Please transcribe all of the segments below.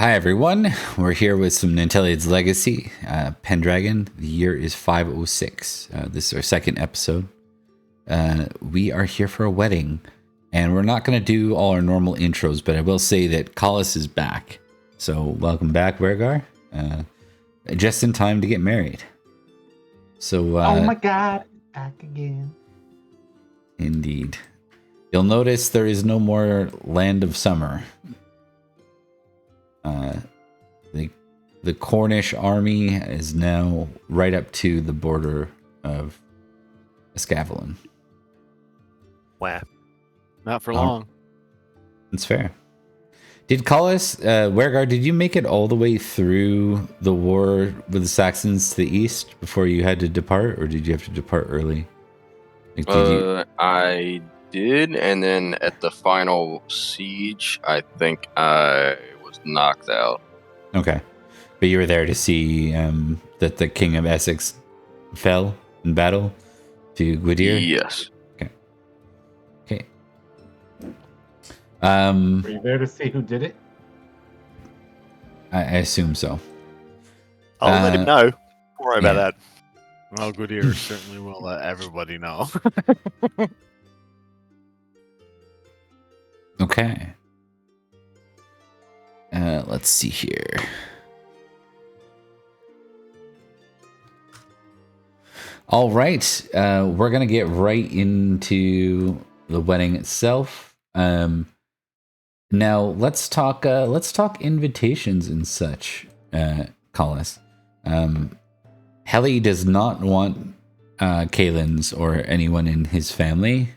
Hi everyone, we're here with some Nanteleod's Legacy, Pendragon. The year is 506. This is our second episode. We are here for a wedding, and we're not going to do all our normal intros, but I will say that Collis is back. So welcome back, Vergar. Just in time to get married. So oh my god, back again. Indeed. You'll notice there is no more Land of Summer. The Cornish army is now right up to the border of Escavalon. Wow. Not for long. That's fair. Did Collis, Wergar, did you make it all the way through the war with the Saxons to the east before you had to depart, or did you have to depart early? Like, I did, and then at the final siege, I think I was knocked out. Okay. But you were there to see that the King of Essex fell in battle to Gwydir? Yes. Okay. Were you there to see who did it? I assume so. I'll let him know. Don't worry about that. Well, Gwydir certainly will let everybody know. Okay. Let's see here. All right, we're gonna get right into the wedding itself. Now let's talk invitations and such. Collis, Helly does not want Kalen's or anyone in his family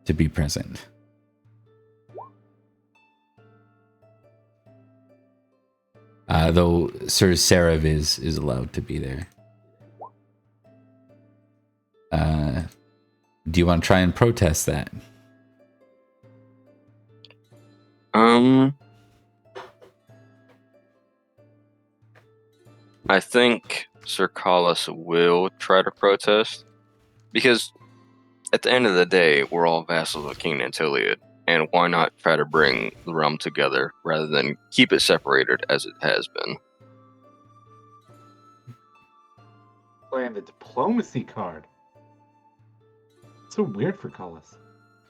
to be present. Though Sir Sarav is allowed to be there. Do you want to try and protest that? I think Sir Collis will try to protest, because at the end of the day, we're all vassals of King Nanteleod, and why not try to bring the realm together rather than keep it separated as it has been? Playing the diplomacy card. So weird for Collis.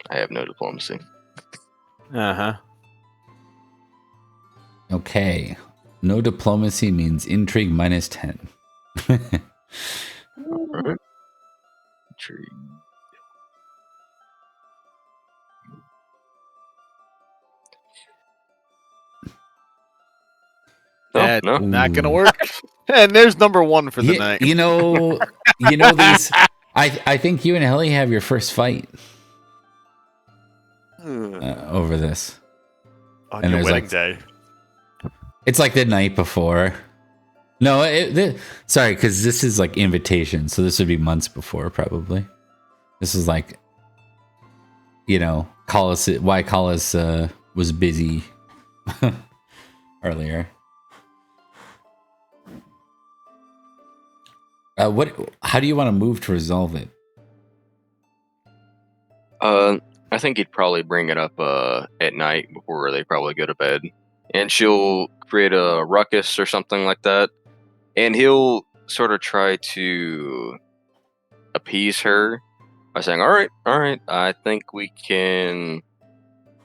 I have no diplomacy. Uh-huh. Okay. No diplomacy means intrigue minus 10. Alright. Intrigue. Yeah, No. not gonna work. And there's number one for the night. You know these. I think you and Helly have your first fight over this. On and your there's wedding day. It's like the night before. No, sorry, because this is like invitation, so this would be months before probably. This is like, Collis. Why Collis was busy earlier. How do you want to move to resolve it? I think he'd probably bring it up at night before they probably go to bed, and she'll create a ruckus or something like that, and he'll sort of try to appease her by saying, all right, I think we can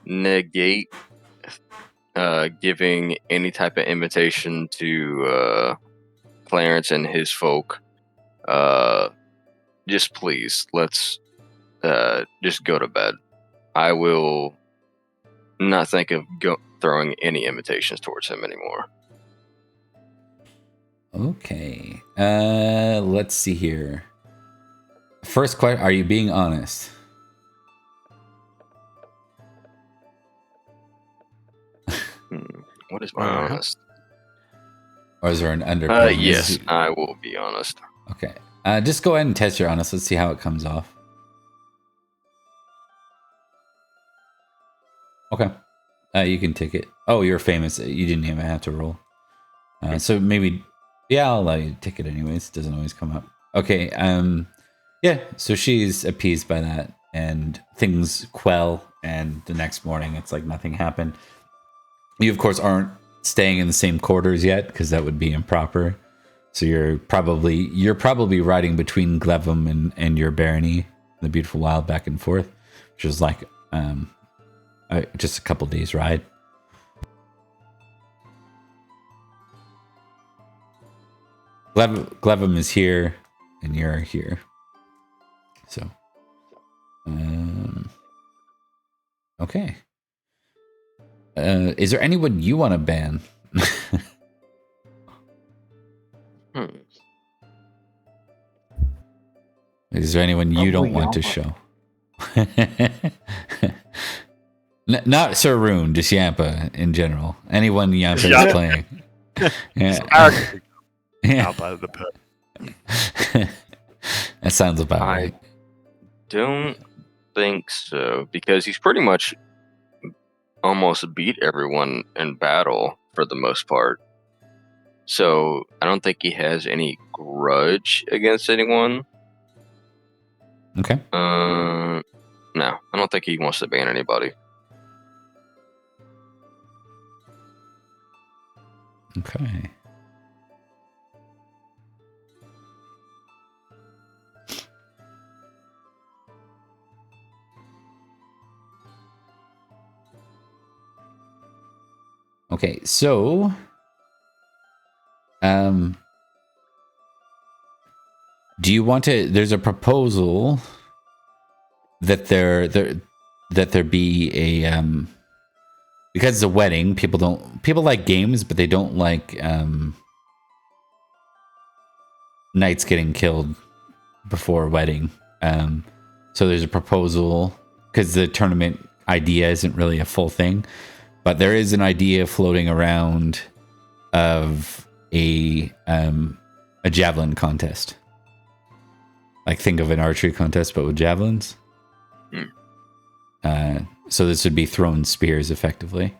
negate giving any type of invitation to Clarence and his folk. Just please, let's just go to bed. I will not think of throwing any invitations towards him anymore. Okay. Let's see here. First question, are you being honest? What is my honest? Or is there an undercurrent? Yes, I will be honest. Okay. Just go ahead and test your honest. Let's see how it comes off. Okay. You can take it. Oh, you're famous. You didn't even have to roll. So maybe, I'll allow you to take it anyways. It doesn't always come up. Okay. Yeah. So she's appeased by that, and things quell. And the next morning, it's like nothing happened. You, of course, aren't staying in the same quarters yet, because that would be improper. So you're probably riding between Glevum and your barony, the beautiful wild, back and forth, which is like just a couple days ride. Glevum is here, and you're here. So, okay. Is there anyone you want to ban? Is there anyone you don't want to show? Not Sir Rune, just Yampa in general. Anyone Yampa is playing. Yeah. Out by the pit. That sounds about right. Don't think so, because he's pretty much almost beat everyone in battle for the most part. So I don't think he has any grudge against anyone. Okay. No, I don't think he wants to ban anybody. Okay. Okay, so do you want to, there's a proposal that there be a because it's a wedding, people like games, but they don't like knights getting killed before a wedding. So there's a proposal, because the tournament idea isn't really a full thing, but there is an idea floating around of a javelin contest. Like, think of an archery contest, but with javelins. So this would be thrown spears, effectively.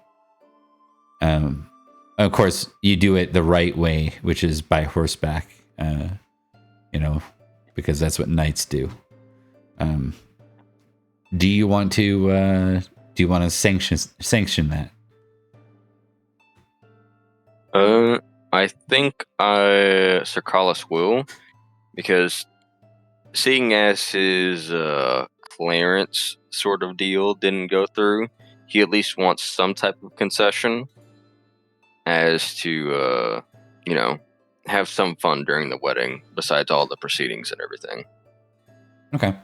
Of course, you do it the right way, which is by horseback. Because that's what knights do. Do you want to sanction that? I think Sir Carlos will, because seeing as his clearance sort of deal didn't go through, he at least wants some type of concession as to, have some fun during the wedding, besides all the proceedings and everything. Okay.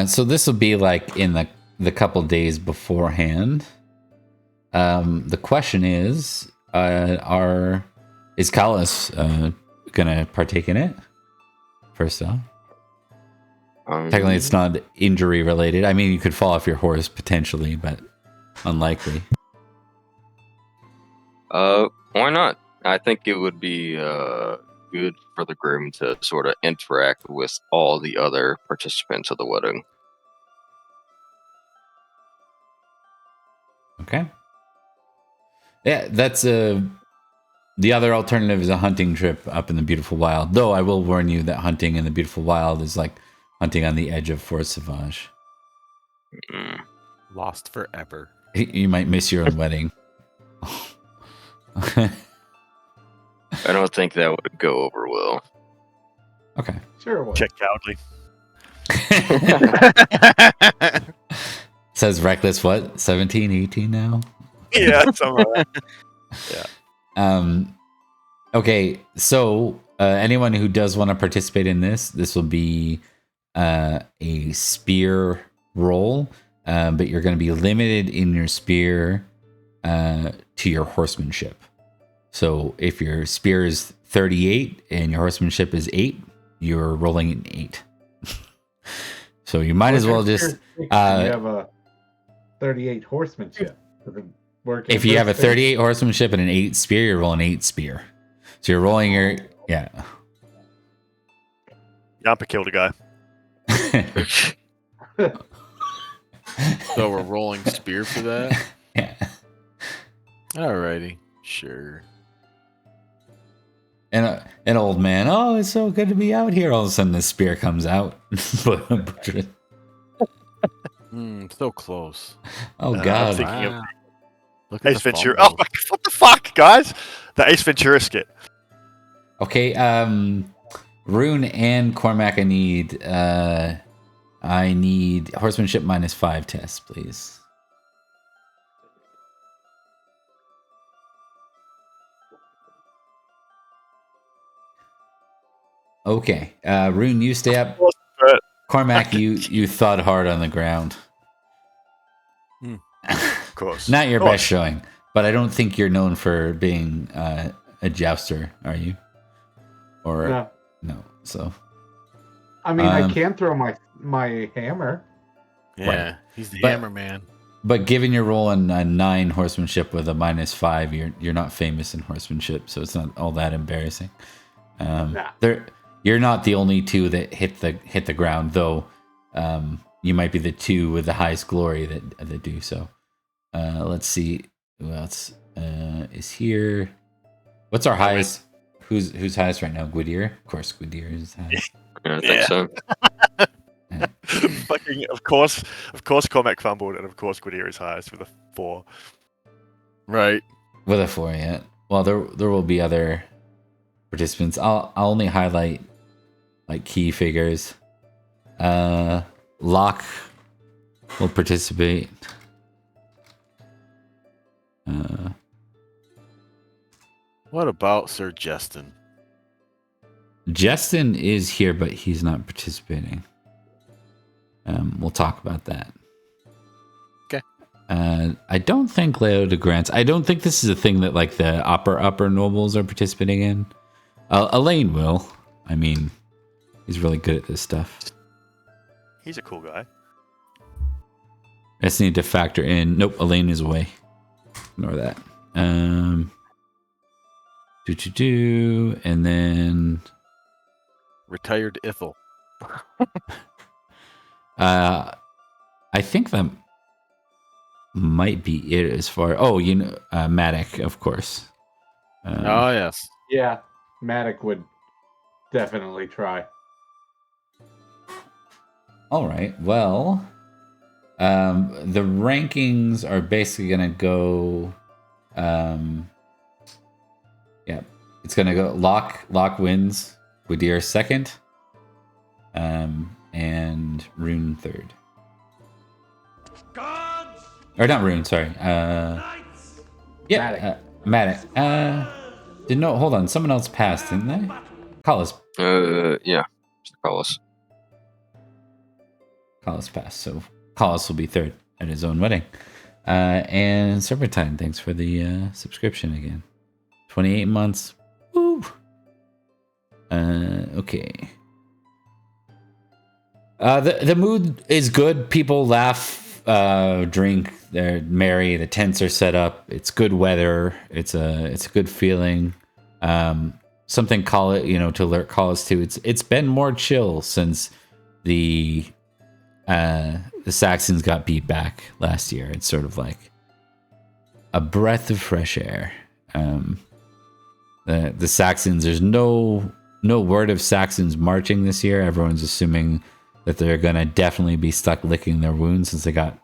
So this will be like in the couple days beforehand. The question is Carlos gonna partake in it? First off, technically it's not injury related. I mean, you could fall off your horse potentially, but unlikely. Why not? I think it would be good for the groom to sort of interact with all the other participants of the wedding. Okay. Yeah, that's the other alternative is a hunting trip up in the beautiful wild. Though I will warn you that hunting in the beautiful wild is like hunting on the edge of Forest Sauvage. Lost forever. You might miss your own wedding. I don't think that would go over well. Okay. Sure it will. Check cowardly. Says Reckless, what? 17, 18 now? Yeah, something like that. Yeah. Okay, so anyone who does want to participate in this will be a spear roll, but you're going to be limited in your spear to your horsemanship. So if your spear is 38 and your horsemanship is 8, you're rolling an 8. So you might as well just... you have a 38 horsemanship. If you have a 38 horsemanship and an 8 spear, you're rolling 8 spear. So you're rolling your... Yeah. Yampa killed a guy. So we're rolling spear for that? Yeah. Alrighty. Sure. And an old man, oh, it's so good to be out here. All of a sudden, the spear comes out. So close. Oh, God. I'm thinking of Look at Ace the Ventura. fumble. Oh my god, what the fuck, guys? The Ace Ventura skit. Okay, Rune and Cormac, I need horsemanship -5 test, please. Okay, Rune, you stay up. But Cormac, you thud hard on the ground. of course. Not your Of course. best showing, but I don't think you're known for being a jouster, are you? Or No. no? So I mean, I Um, can throw my hammer. Yeah, he's the But- hammer man. but given your roll on a 9 horsemanship with a -5, you're not famous in horsemanship, so it's not all that embarrassing. Nah. You're not the only two that hit the ground, though. You might be the two with the highest glory that do so. Let's see who else is here. What's our highest? Who's highest right now? Gwydir? Of course, Gwydir is highest. I think Yeah. so. Fucking, of course, Cormac fumbled, and of course, Gwydir is highest with a 4. Right. With a 4, yeah. Well, there will be other participants. I'll only highlight like key figures. Locke will participate. What about Sir Justin? Justin is here, but he's not participating. We'll talk about that. Okay. I don't think Leo de Grants. I don't think this is a thing that like the upper nobles are participating in. Elaine will. I mean, he's really good at this stuff. He's a cool guy. I just need to factor in. Nope, Elaine is away. Ignore that. And then Retired Ithel. I think that might be it as far. Oh, Matic, of course. Oh, yes. Yeah, Matic would definitely try. All right. Well, the rankings are basically gonna go. Yeah, it's gonna go. Locke wins. Gwydir second. And Rune third. Or not Rune, sorry. Yeah, Matic. Didn't know. Hold on, someone else passed, didn't they? Collis Yeah. Mr. Collis. passed, so Collis will be third at his own wedding. And Serpentine, thanks for the subscription again. 28 months. Woo! Okay. The mood is good. People laugh, drink, they're merry. The tents are set up. It's good weather. It's a good feeling. Something to alert Collis to. It's been more chill since the Saxons got beat back last year. It's sort of like a breath of fresh air. The Saxons, there's no word of Saxons marching this year. Everyone's assuming that they're gonna definitely be stuck licking their wounds since they got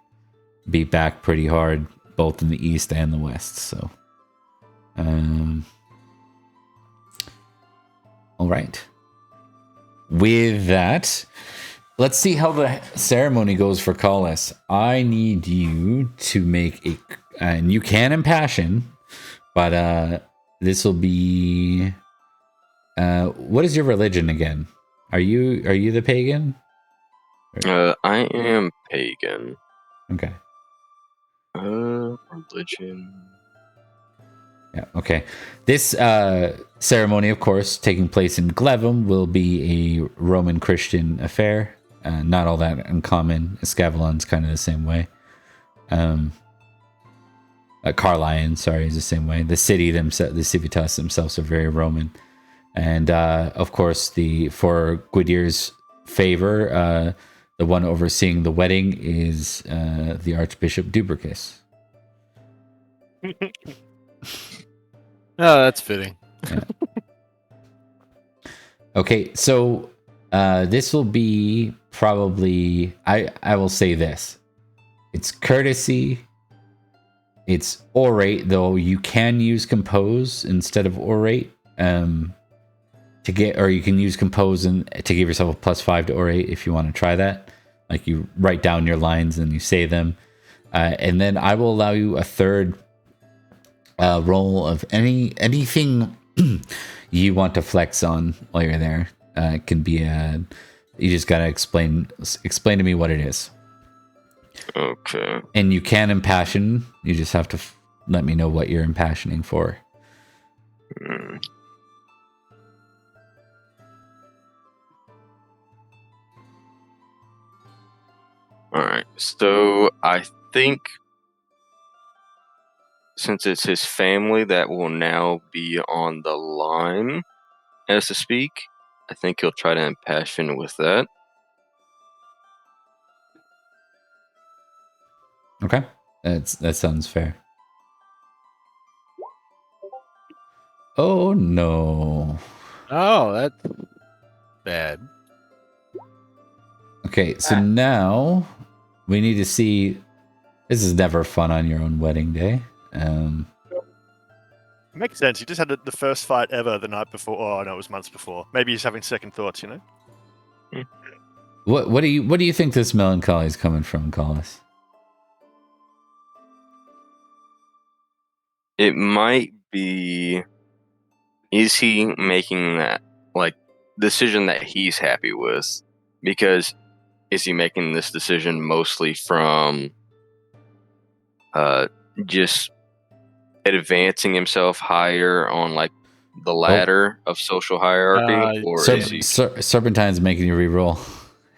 beat back pretty hard both in the east and the west. So all right, with that, let's see how the ceremony goes for Collis. I need you to make and you can impassion, but this will be what is your religion again? Are you the pagan? I am pagan. Okay. Religion. Yeah, okay. This ceremony, of course, taking place in Glevum, will be a Roman Christian affair. Not all that uncommon. Escavalon's kind of the same way. Carlion, sorry, is the same way. The city themselves, the Civitas themselves, are very Roman. And of course, for Gwydir's favor, the one overseeing the wedding is the Archbishop Dubricus. Oh, that's fitting. Yeah. Okay, so this will be probably I will say this. It's courtesy It's orate, though you can use compose instead of orate to get, or you can use compose and to give yourself a +5 to orate if you want to try that. Like you write down your lines and you say them, and then I will allow you a third roll of anything you want to flex on while you're there. It can be you just gotta explain to me what it is. Okay. And you can impassion. You just have to let me know what you're impassioning for. Mm. All right. So I think since it's his family that will now be on the line, as to speak, I think he'll try to impassion with that. Okay, that sounds fair. Oh no. Oh, that's bad. Okay, so now we need to see. This is never fun on your own wedding day. Makes sense. You just had the first fight ever the night before. Oh no, it was months before. Maybe he's having second thoughts. You know. What do you think this melancholy is coming from, Collis? It might be. Is he making that decision that he's happy with? Because is he making this decision mostly from just advancing himself higher on the ladder of social hierarchy, or is he? Serpentine's making you re-roll.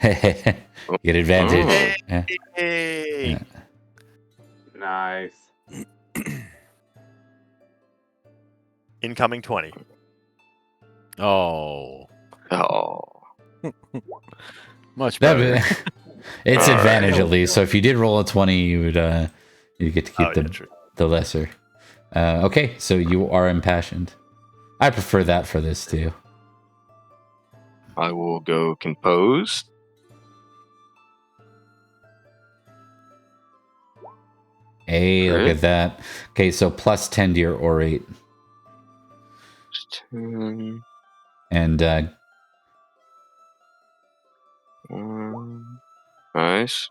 Get advantage. Oh. Yeah. Hey. Yeah. Nice. Incoming 20. Oh, Oh. much better. It's All advantage right. at least. So if you did roll a 20, you get to keep the lesser. Okay, so you are impassioned. I prefer that for this too. I will go composed. Hey, look Crit. at that. Okay, so +10 to your orate. 10, And nice.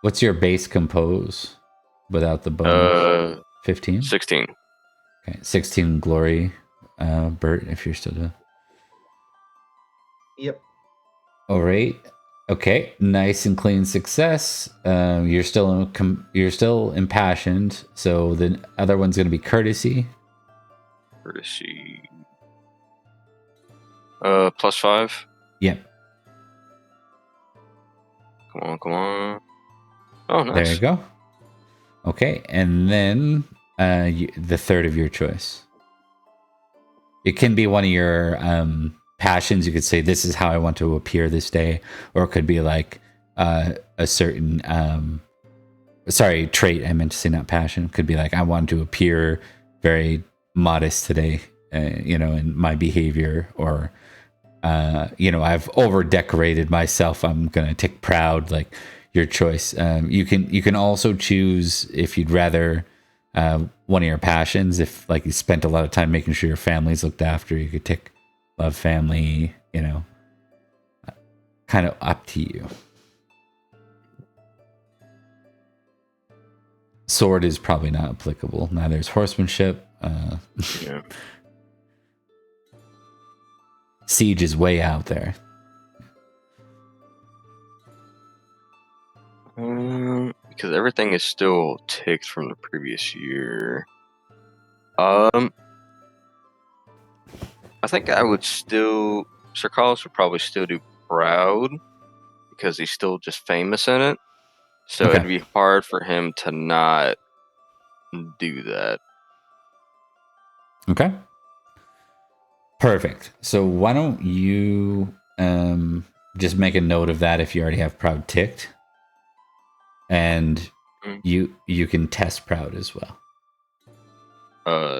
what's your base compose without the bonus? 15? 16. Okay, 16 glory. Bert, if you're still doing. Yep. Orate. Okay, nice and clean success. You're still impassioned. So the other one's going to be courtesy. Courtesy. +5. Yep. Come on. Oh, nice. There you go. Okay, and then the third of your choice. It can be one of your passions. You could say, "This is how I want to appear this day," or it could be like a certain trait. I meant to say not passion. It could be like, "I want to appear very modest today," in my behavior, or I've over decorated myself. I'm gonna take proud. Like your choice. You can also choose if you'd rather one of your passions. If you spent a lot of time making sure your family's looked after, you could take love, family. Kind of up to you. Sword is probably not applicable. Neither is horsemanship. Yeah. Siege is way out there. Because everything is still ticked from the previous year. I think I would still. Sir Carlos would probably still do proud because he's still just famous in it. So Okay. it'd be hard for him to not do that. Okay. Perfect. So why don't you just make a note of that if you already have proud ticked, and you can test proud as well.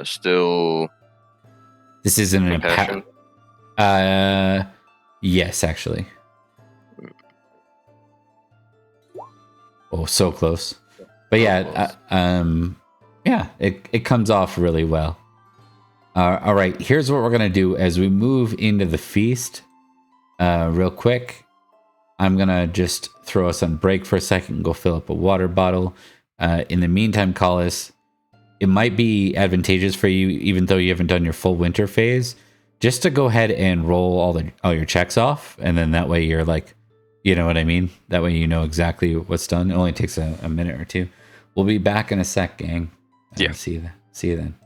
Still. This isn't an Impassion? Yes, actually. Oh, so close. But yeah, Yeah, it comes off really well. All right, here's what we're going to do as we move into the feast. Real quick, I'm going to just throw us on break for a second and go fill up a water bottle. In the meantime, Collis, it might be advantageous for you, even though you haven't done your full winter phase, just to go ahead and roll all your checks off. And then that way you're like, you know what I mean? That way you know exactly what's done. It only takes a minute or two. We'll be back in a sec, gang. Yeah. See you then.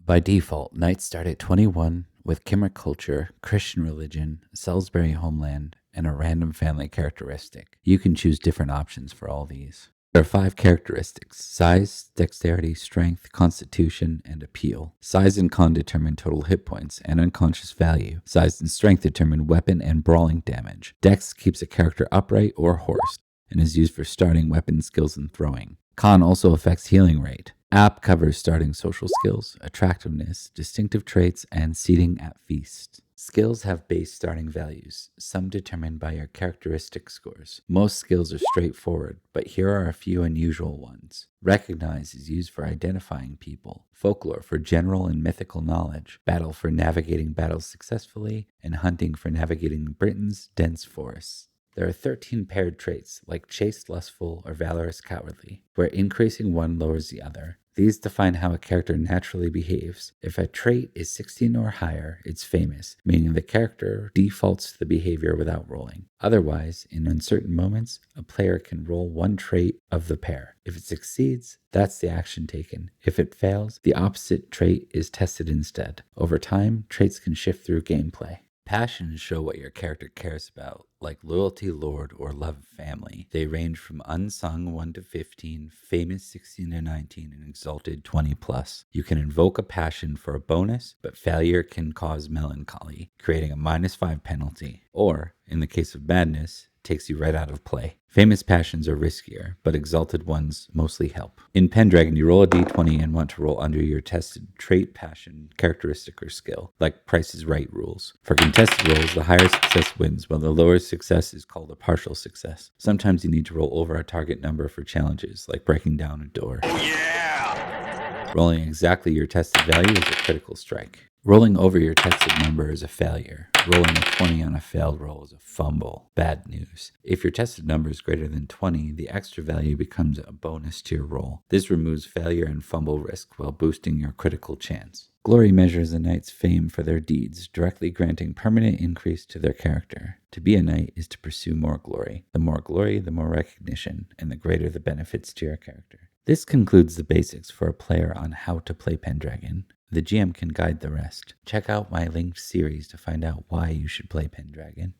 By default, nights start at 21 with Kimmer culture, Christian religion, Salisbury homeland, and a random family characteristic. You can choose different options for all these. There are 5 characteristics: size, dexterity, strength, constitution, and appeal. Size and con determine total hit points and unconscious value. Size and strength determine weapon and brawling damage. Dex keeps a character upright or horsed and is used for starting weapon skills and throwing. Con also affects healing rate. App covers starting social skills, attractiveness, distinctive traits, and seating at feast. Skills have base starting values, some determined by your characteristic scores. Most skills are straightforward, but here are a few unusual ones. Recognize is used for identifying people, folklore for general and mythical knowledge, battle for navigating battles successfully, and hunting for navigating Britain's dense forests. There are 13 paired traits, like chaste, lustful, or valorous, cowardly, where increasing one lowers the other. These define how a character naturally behaves. If a trait is 16 or higher, it's famous, meaning the character defaults to the behavior without rolling. Otherwise, in uncertain moments, a player can roll one trait of the pair. If it succeeds, that's the action taken. If it fails, the opposite trait is tested instead. Over time, traits can shift through gameplay. Passions show what your character cares about, like loyalty, lord, or love of family. They range from unsung 1 to 15, famous 16 to 19, and exalted 20 plus. You can invoke a passion for a bonus, but failure can cause melancholy, creating a -5 penalty. Or, in the case of madness, takes you right out of play. Famous passions are riskier, but exalted ones mostly help. In Pendragon, you roll a d20 and want to roll under your tested trait, passion, characteristic, or skill, like Price is Right rules. For contested rolls, the higher success wins, while the lower success is called a partial success. Sometimes you need to roll over a target number for challenges, like breaking down a door. Rolling exactly your tested value is a critical strike. Rolling over your tested number is a failure. Rolling a 20 on a failed roll is a fumble. Bad news. If your tested number is greater than 20, the extra value becomes a bonus to your roll. This removes failure and fumble risk while boosting your critical chance. Glory measures a knight's fame for their deeds, directly granting permanent increase to their character. To be a knight is to pursue more glory. The more glory, the more recognition, and the greater the benefits to your character. This concludes the basics for a player on how to play Pendragon. The GM can guide the rest. Check out my linked series to find out why you should play Pendragon.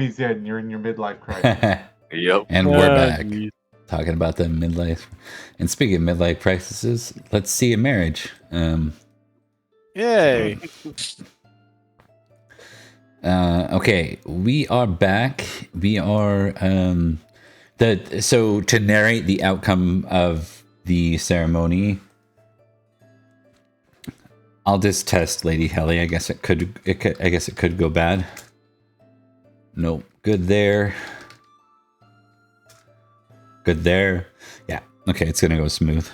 he's in. You're in your midlife crisis. Yep. And we're back geez. talking about the midlife. And speaking of midlife crises, let's see a marriage. Yay. Okay, we are back. We are so to narrate the outcome of the ceremony. I'll just test Lady Helly. I guess it could go bad. Nope. Good there. Good there. Yeah. Okay, it's gonna go smooth.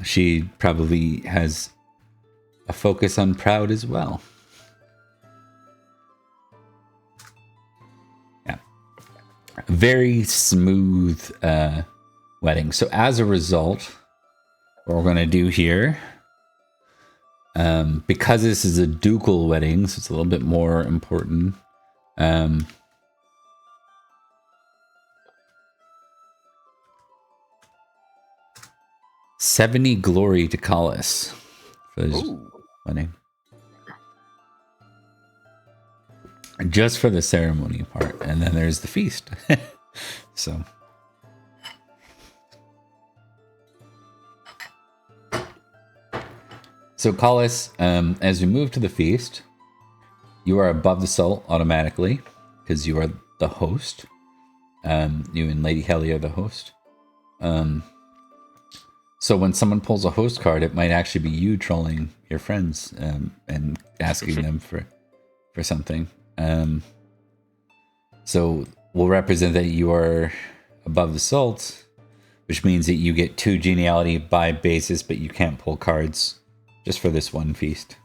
She probably has a focus on proud as well. Yeah. Very smooth wedding. So as a result, what we're gonna do here, because this is a ducal wedding, so it's a little bit more important. 70 glory to Collis for this wedding. Just for the ceremony part. And then there's the feast. So. So Collis, as we move to the feast, you are above the salt automatically because you are the host. You and Lady Helly are the host. So when someone pulls a host card, it might actually be you trolling your friends and asking them for something. So we'll represent that you are above the salt, which means that you get 2 geniality by basis, but you can't pull cards just for this one feast.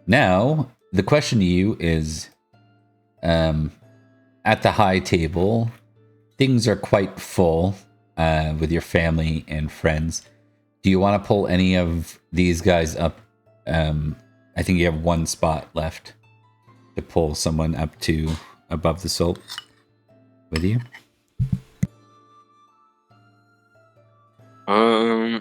Now, the question to you is, at the high table, things are quite full. With your family and friends. Do you want to pull any of these guys up? I think you have 1 spot left to pull someone up to above the salt with you. I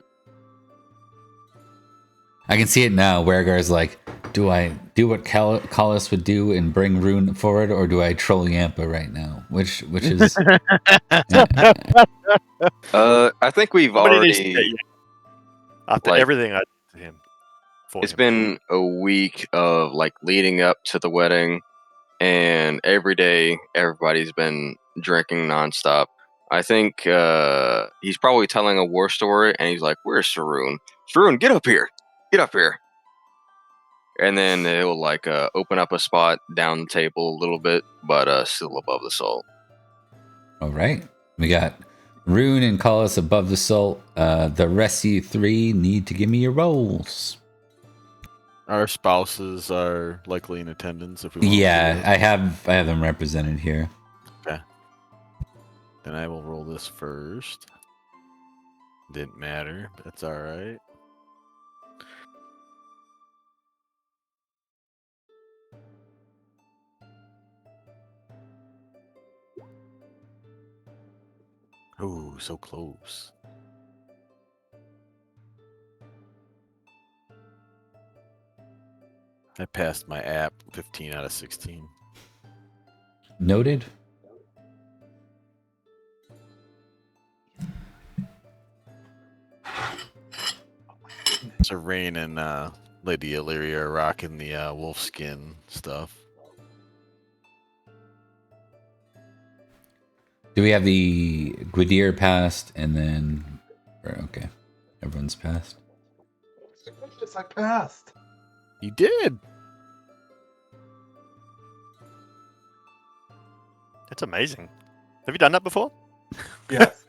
can see it now. Wergar's like, do I do what Collis would do and bring Rune forward, or do I troll Yampa right now? Which is... I think we've already... After everything I did to him. It's been a week of leading up to the wedding, and every day everybody's been drinking nonstop. I think he's probably telling a war story, and he's like, "Where's Saroon? Saroon, get up here! Get up here!" And then he'll open up a spot down the table a little bit, but still above the salt. All right, we got Rune and Collis above the salt. The rest of you 3 need to give me your rolls. Our spouses are likely in attendance if we want. Yeah, I have them represented here. Okay. Then I will roll this first. Didn't matter, but that's all right. Oh, so close. I passed my app 15 out of 16. Noted. Rain and Lady Illyria are rocking the wolf skin stuff. Do we have the Gwydir passed and then... Okay, everyone's passed. I passed. You did. That's amazing. Have you done that before? Yes.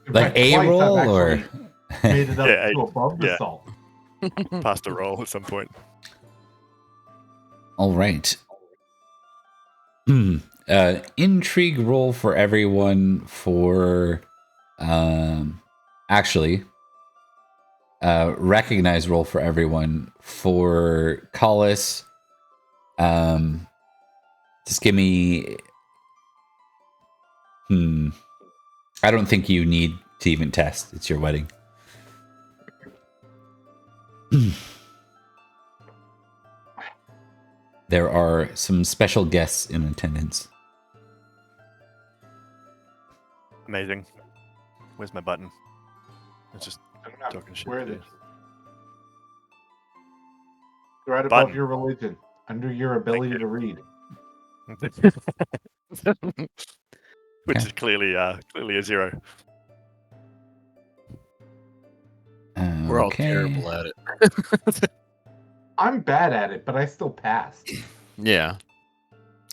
Like a roll or... Made it up to above the salt. Passed a roll at some point. All right. Intrigue roll for everyone for recognize roll for everyone for Collis. Just give me I don't think you need to even test. It's your wedding. there are some special guests in attendance. Amazing. Where's my button? It's just I'm not talking shit. where to it you. is. Right Button. above your religion, under your ability to read. Which Okay. is clearly a 0. We're all Okay. terrible at it. I'm bad at it, but I still passed. Yeah.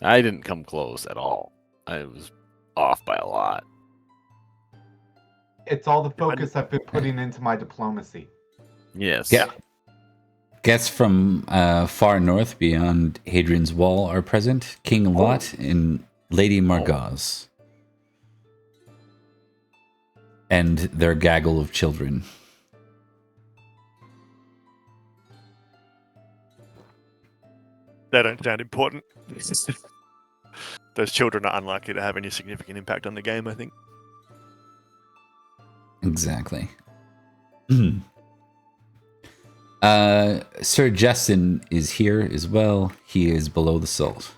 I didn't come close at all. I was off by a lot. It's all the focus I've been putting into my diplomacy. Yes. Yeah. Guests from far north beyond Hadrian's Wall are present. King Lot and Lady Margaz. And their gaggle of children. They don't sound important. Those children are unlikely to have any significant impact on the game, I think. Exactly. Sir Justin is here as well. He is below the salt.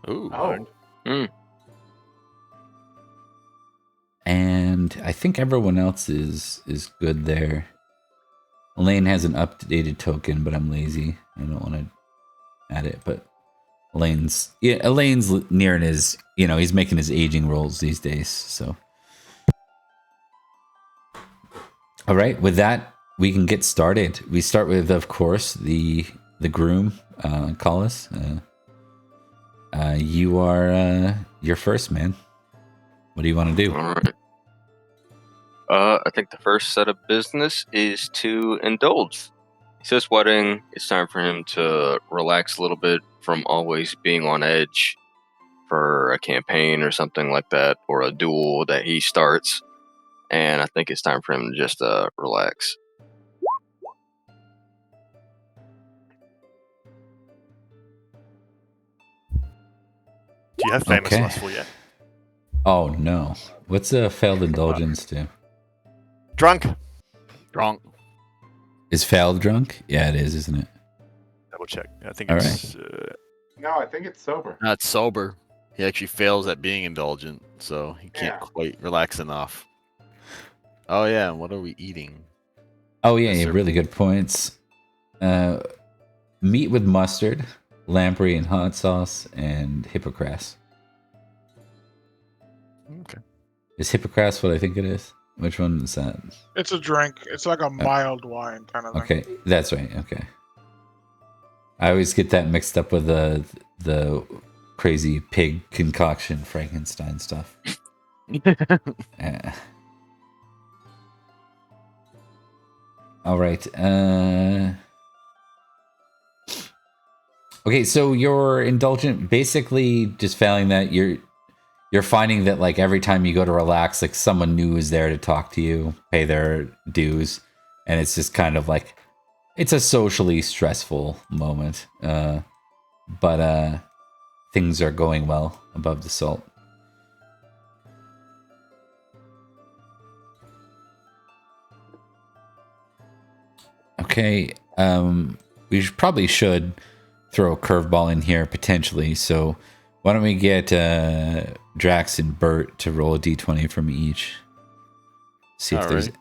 Ooh. Oh, And I think everyone else is good there. Elaine has an updated token, but I'm lazy. I don't want to add it, but Elaine's nearing his, he's making his aging rolls these days, so. All right, with that, we can get started. We start with, of course, the groom, Collis. You are you're first, man. What do you want to do? All right. I think the first set of business is to indulge. It's his wedding. It's time for him to relax a little bit from always being on edge for a campaign or something like that, or a duel that he starts. And I think it's time for him to just relax. Do you have famous Okay. lustful yet? Oh no, what's a failed indulgence do? Drunk. Drunk. Is failed drunk? Yeah, it is, isn't it? Double check. I think All it's. no, I think it's sober. Not sober. He actually fails at being indulgent, so he can't Yeah. quite relax enough. Oh yeah, and what are we eating? Oh yeah, Yes, yeah, sir. really good points. Meat with mustard, lamprey and hot sauce, and hippocras. Okay. Is hippocras what I think it is? Which one is that? It's a drink. It's like a mild wine kind of thing. Okay, that's right. Okay, I always get that mixed up with the crazy pig concoction Frankenstein stuff. All right. Okay, so you're indulgent, basically just failing that you're finding that like every time you go to relax, like someone new is there to talk to you, pay their dues, and it's just kind of like it's a socially stressful moment. But things are going well above the salt. Okay, we probably should throw a curveball in here potentially. So why don't we get Drax and Bert to roll a d20 from each? See if All there's. right.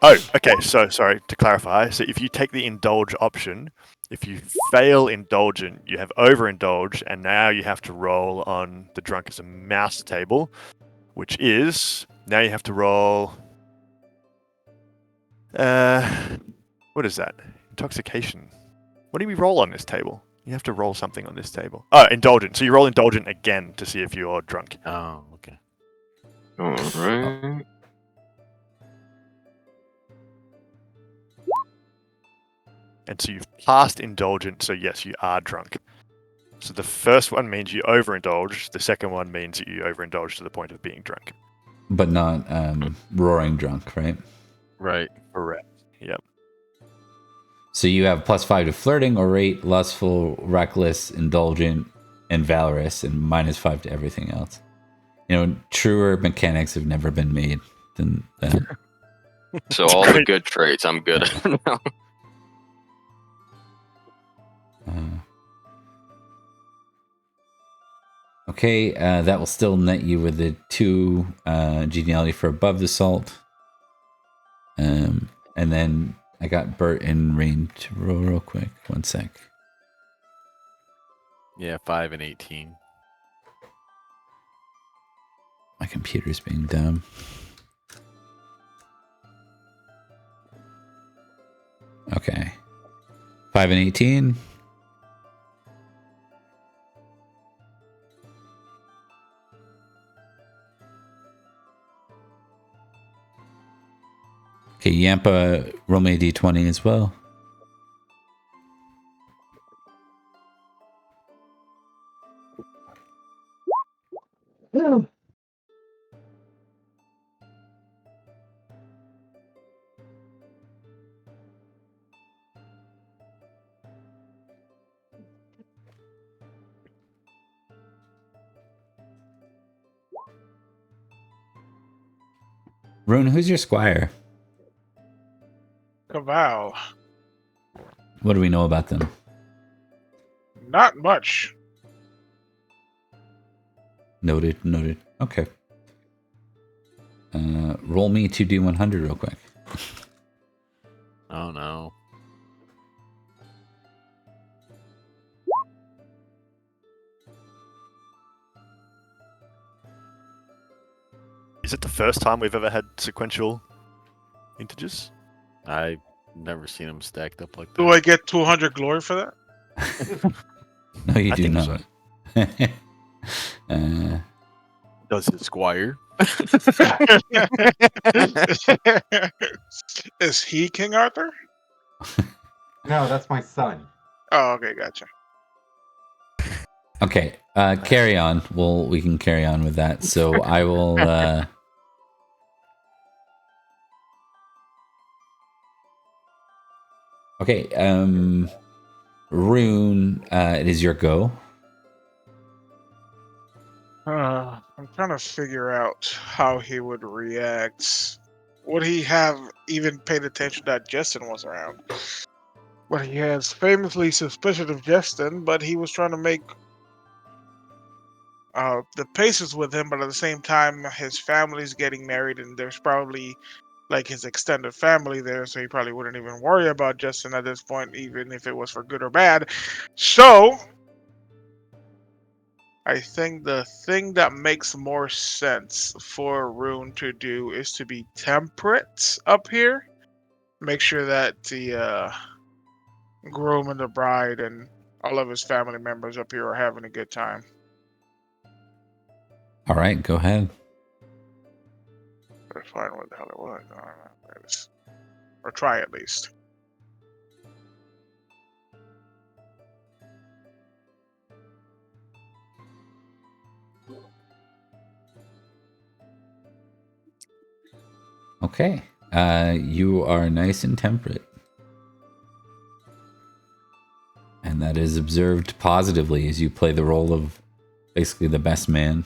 Oh, okay. So, sorry to clarify. So, if you take the indulge option, if you fail indulgent, you have overindulged, and now you have to roll on the drunk as a mouse table, which is now you have to roll. What is that? Intoxication. What do we roll on this table? You have to roll something on this table. Oh, indulgent. So you roll indulgent again to see if you're drunk. Oh, okay. All right. And so you've passed indulgent, so yes, you are drunk. So the first one means you overindulge. The second one means that you overindulge to the point of being drunk. But not roaring drunk, right? Right. Correct. Yep. So you have +5 to flirting, orate, lustful, reckless, indulgent, and valorous, and -5 to everything else. Truer mechanics have never been made than that. So all the good traits I'm good at now. Okay, that will still net you with the 2 geniality for above the salt. And then I got Bert in range to roll real quick. 1 sec. Yeah, 5 and 18. My computer's being dumb. Okay. 5 and 18. Okay, Yampa, roll me a d20 as well. Rune, who's your squire? Caval. What do we know about them? Not much. Noted. Okay. Roll me 2d100 real quick. Oh no. Is it the first time we've ever had sequential integers? I've never seen them stacked up like that. Do I get 200 glory for that? No, you I do think not. Does it, Squire? Is he King Arthur? No, that's my son. Oh, okay, gotcha. Okay, carry on. We can carry on with that. So I will. Okay, Rune, it is your go. I'm trying to figure out how he would react. Would he have even paid attention that Justin was around? But he has famously suspicious of Justin, but he was trying to make the paces with him, but at the same time, his family's getting married, and there's probably like his extended family there, so he probably wouldn't even worry about Justin at this point, even if it was for good or bad. So, I think the thing that makes more sense for Rune to do is to be temperate up here. Make sure that the groom and the bride and all of his family members up here are having a good time. All right, go ahead. Gotta find what the hell it was. I don't know what it is. Or try at least. Okay, you are nice and temperate. And that is observed positively as you play the role of basically the best man.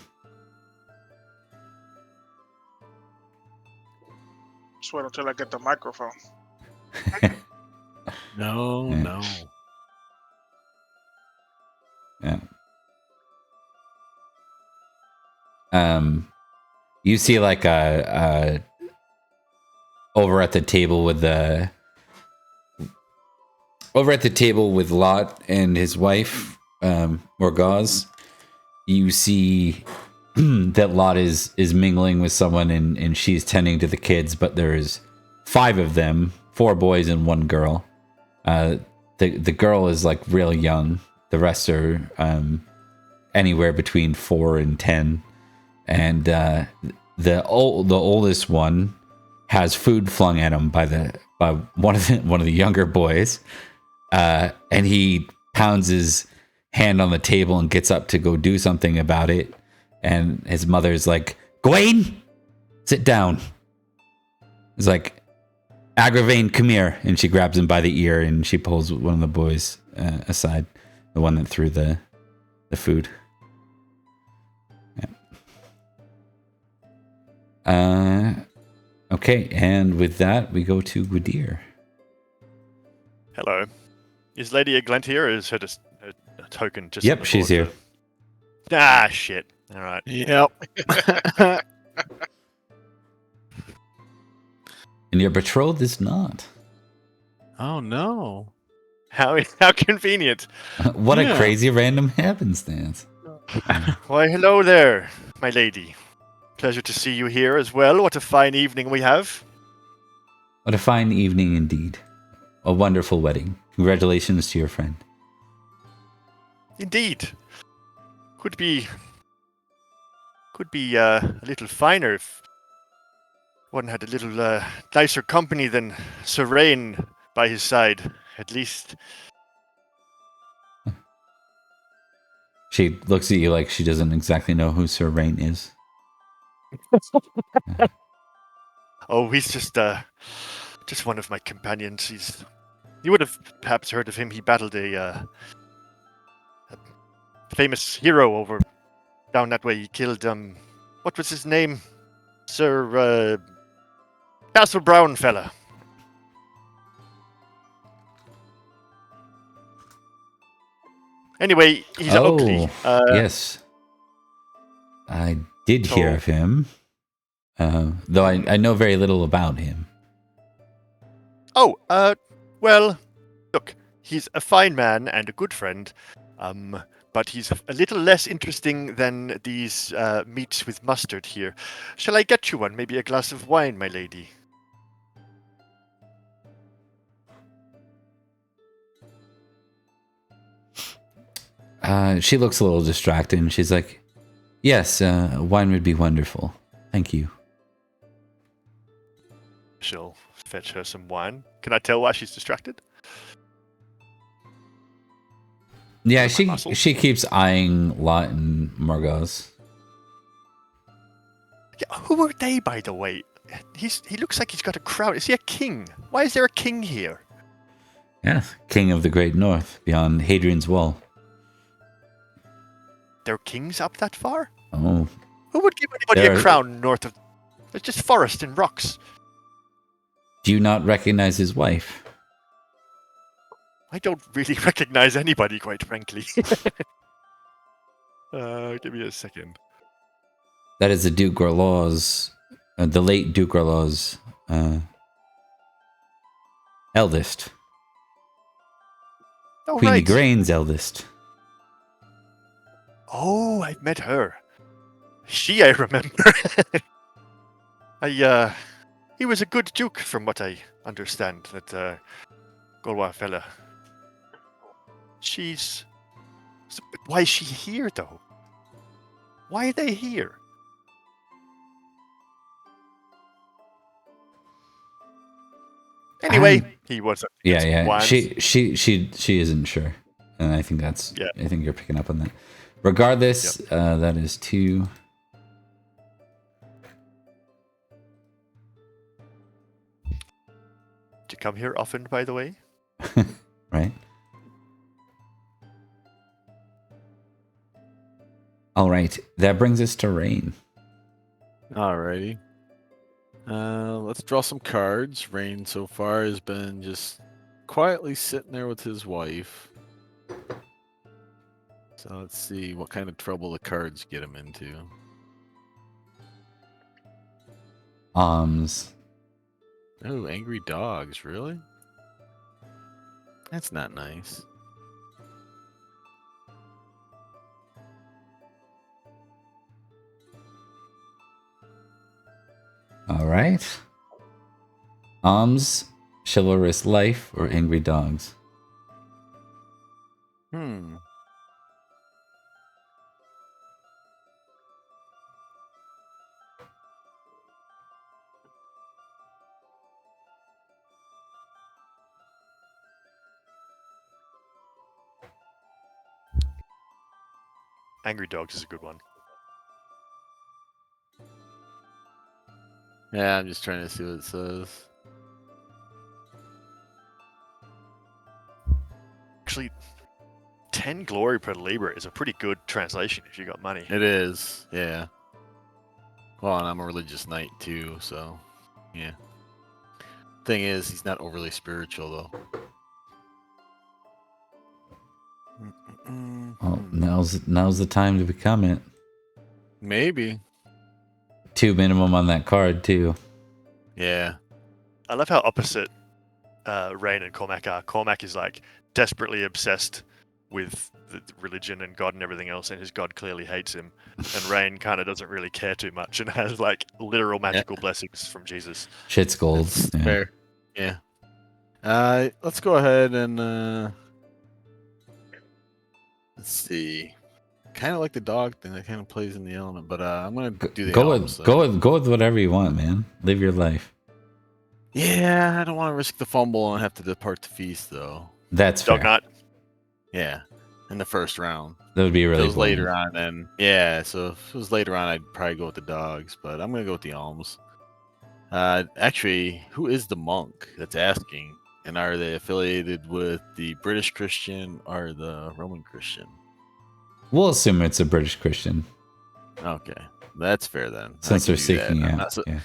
Just wait until I get the microphone. No, Yeah. no. Yeah. You see like over at the table with Lot and his wife, Morgaz, you see that Lot is mingling with someone and she's tending to the kids, but there's 5 of them, 4 boys and 1 girl. The girl is like real young. The rest are anywhere between 4 and 10. And the oldest one has food flung at him by one of the younger boys, and he pounds his hand on the table and gets up to go do something about it. And his mother's like, "Gawain, sit down." It's like, "Agravain, come here," and she grabs him by the ear and she pulls one of the boys aside, the one that threw the food. Okay, and with that, we go to Gwydir. Hello. Is Lady Eglent here, or is her just a token? Just Yep, on the she's board here. for Ah, shit. All right. Yep. And your betrothed is not. Oh no. How convenient. What a Yeah. crazy random happenstance. Why, hello there, my lady. Pleasure to see you here as well. What a fine evening we have. What a fine evening indeed. A wonderful wedding. Congratulations to your friend. Indeed. Could be a little finer if one had a little nicer company than Serene by his side. At least. She looks at you like she doesn't exactly know who Sir Rain is. Oh, he's just one of my companions. You would have perhaps heard of him. He battled a famous hero over down that way. He killed what was his name? Sir Castle Brown fella. Anyway, he's ugly. Yes. I did hear so- of him. Though I know very little about him. Oh, well, look, he's a fine man and a good friend, but he's a little less interesting than these meats with mustard here. Shall I get you one? Maybe a glass of wine, my lady? She looks a little distracted and she's like, yes, wine would be wonderful. Thank you. She'll fetch her some wine. Can I tell why she's distracted? Yeah, My muscle? she keeps eyeing Lot and Margot's. Yeah, who are they, by the way? He looks like he's got a crown. Is he a king? Why is there a king here? Yeah, King of the Great North, beyond Hadrian's Wall. There are kings up that far? Oh, Who would give anybody There a are- crown north of... There's just forest and rocks. do you not recognize his wife? I don't really recognize anybody, quite frankly. Give me a second. That is the Duke Gorlaw's, the late Duke Gorlaw's eldest. Oh, Queen right. Igraine's eldest. Oh, I've met her. She, I remember. He was a good duke, from what I understand. That Golwa fella. But why is she here, though? Why are they here? Anyway, he was. Yeah. She isn't sure, and I think that's. Yeah. I think you're picking up on that. Regardless, that is 2. Do you come here often, by the way? Right. All right. That brings us to Rain. Alrighty. Let's draw some cards. Rain so far has been just quietly sitting there with his wife. So let's see what kind of trouble the cards get him into. Oh, angry dogs, really? That's not nice. All right. Chivalrous Life, or Angry Dogs? Angry Dogs is a good one. Yeah, I'm just trying to see what it says. Actually, 10 glory per labor is a pretty good translation if you got money. It is, yeah. Well, and I'm a religious knight too, so yeah. Thing is, he's not overly spiritual though. Well, now's the time to become it. Maybe. 2 minimum on that card too. Yeah. I love how opposite Rain and Cormac are. Cormac is like desperately obsessed with the religion and God and everything else, and his God clearly hates him. And Rain kind of doesn't really care too much and has like literal magical blessings from Jesus. Shit's gold. That's Yeah. fair. Yeah. Let's go ahead and let's see. Kind of like the dog thing that kind of plays in the element, but I'm gonna do the Go elves, with then. go with whatever you want, man. Live your life. Yeah, I don't want to risk the fumble and have to depart the feast, though. That's Dog fair. Knight. Yeah, in the first round. That would be If it really was boring. later on, then yeah. So if it was later on, I'd probably go with the dogs, but I'm gonna go with the alms. Actually, who is the monk that's asking? And are they affiliated with the British Christian or the Roman Christian? We'll assume it's a British Christian Okay, that's fair then. I since can they're do that. seeking I'm out. not su- Yeah.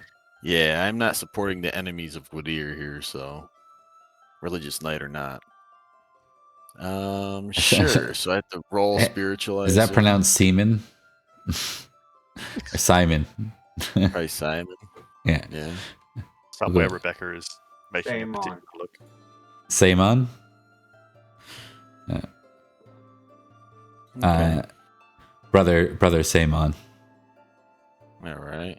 Yeah, I'm not supporting the enemies of Gwydir here, so religious knight or not. Sure. So I have to roll spiritualize. Is that pronounced semen? Or Simon? Probably Simon. Yeah. Yeah. Somewhere Good. Rebecca is making Same a on. particular look. Samon? Okay. Brother Samon. All right.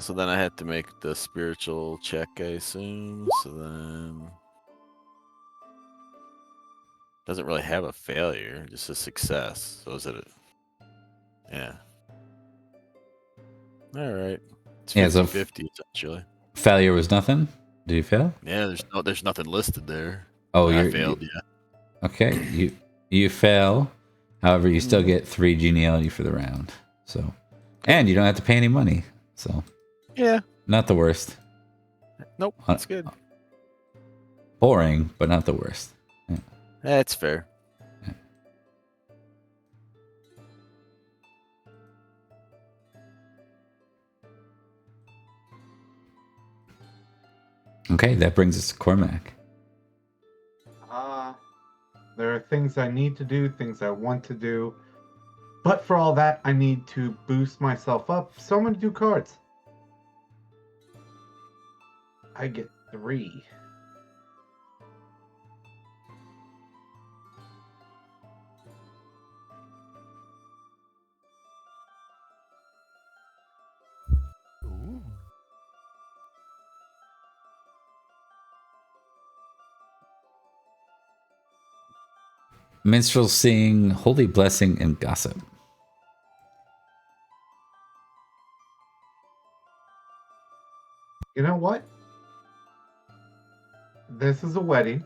So then I had to make the spiritual check, I assume. So then doesn't really have a failure, just a success. So is it? Yeah. All right. It's Yeah, so 50-50 essentially. Failure was nothing? Did you fail? Yeah, there's nothing listed there. Oh, I you failed. Yeah. Okay, you fail. However, you still Mhm. get 3 geniality for the round. So, and you don't have to pay any money. So, Yeah. not the worst. Nope. That's good. Boring, but not the worst. That's fair. Okay, that brings us to Cormac. There are things I need to do, things I want to do. But for all that, I need to boost myself up, so I'm going to do cards. I get 3. Minstrel sing Holy Blessing and Gossip. You know what? This is a wedding.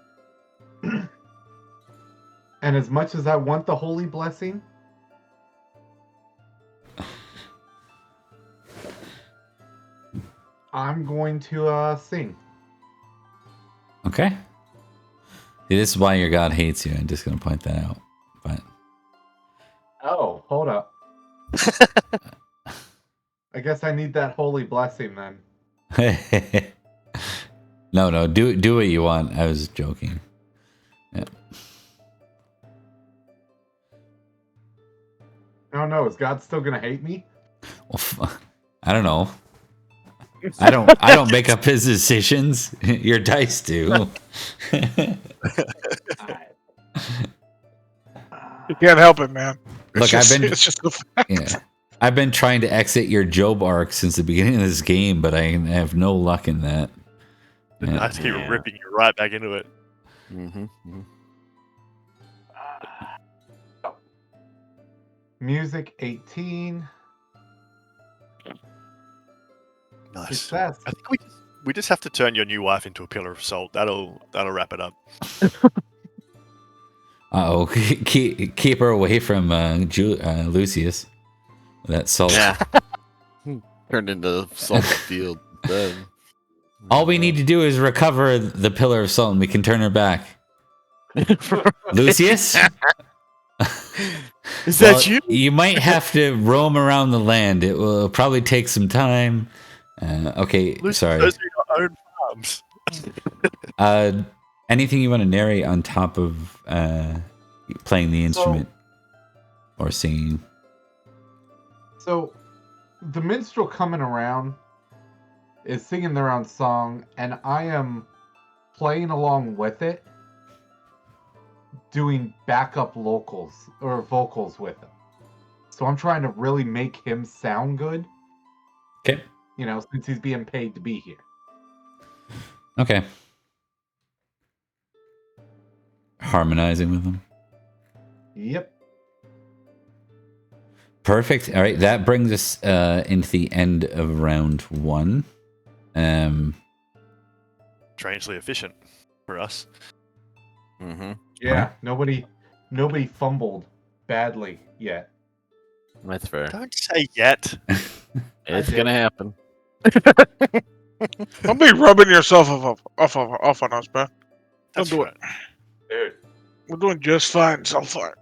And as much as I want the holy blessing, I'm going to sing. Okay. See, this is why your god hates you. I'm just going to point that out. But Oh, hold up. I guess I need that holy blessing then. no, do what you want. I was joking. Yeah. Oh no, is God still gonna hate me? Well, I don't know. I don't make up his decisions. Your dice do. You can't help it, man. Look, It's just a fact. Yeah. I've been trying to exit your Job arc since the beginning of this game, but I have no luck in that. I just keep ripping you right back into it. Mm-hmm. Music 18. Nice. Success. I think we just have to turn your new wife into a pillar of salt. That'll wrap it up. Uh-oh. Keep her away from Lucius. That salt. Yeah. Turned into salt field. Then. All we need to do is recover the pillar of salt and we can turn her back. Lucius? Is that you? You might have to roam around the land. It will probably take some time. Okay, sorry. Those are your own farms. Anything you want to narrate on top of playing the instrument or singing? So, the minstrel coming around is singing their own song, and I am playing along with it, doing backup vocals with him. So I'm trying to really make him sound good. Okay. Since he's being paid to be here. Okay. Harmonizing with them. Yep. Perfect. All right, that brings us into the end of round 1. Strangely efficient for us. Mm-hmm. Yeah. Nobody fumbled badly yet. That's fair. Don't say yet. It's gonna happen. Don't be rubbing yourself off on us, man. That's do right. Dude. We're doing just fine so far.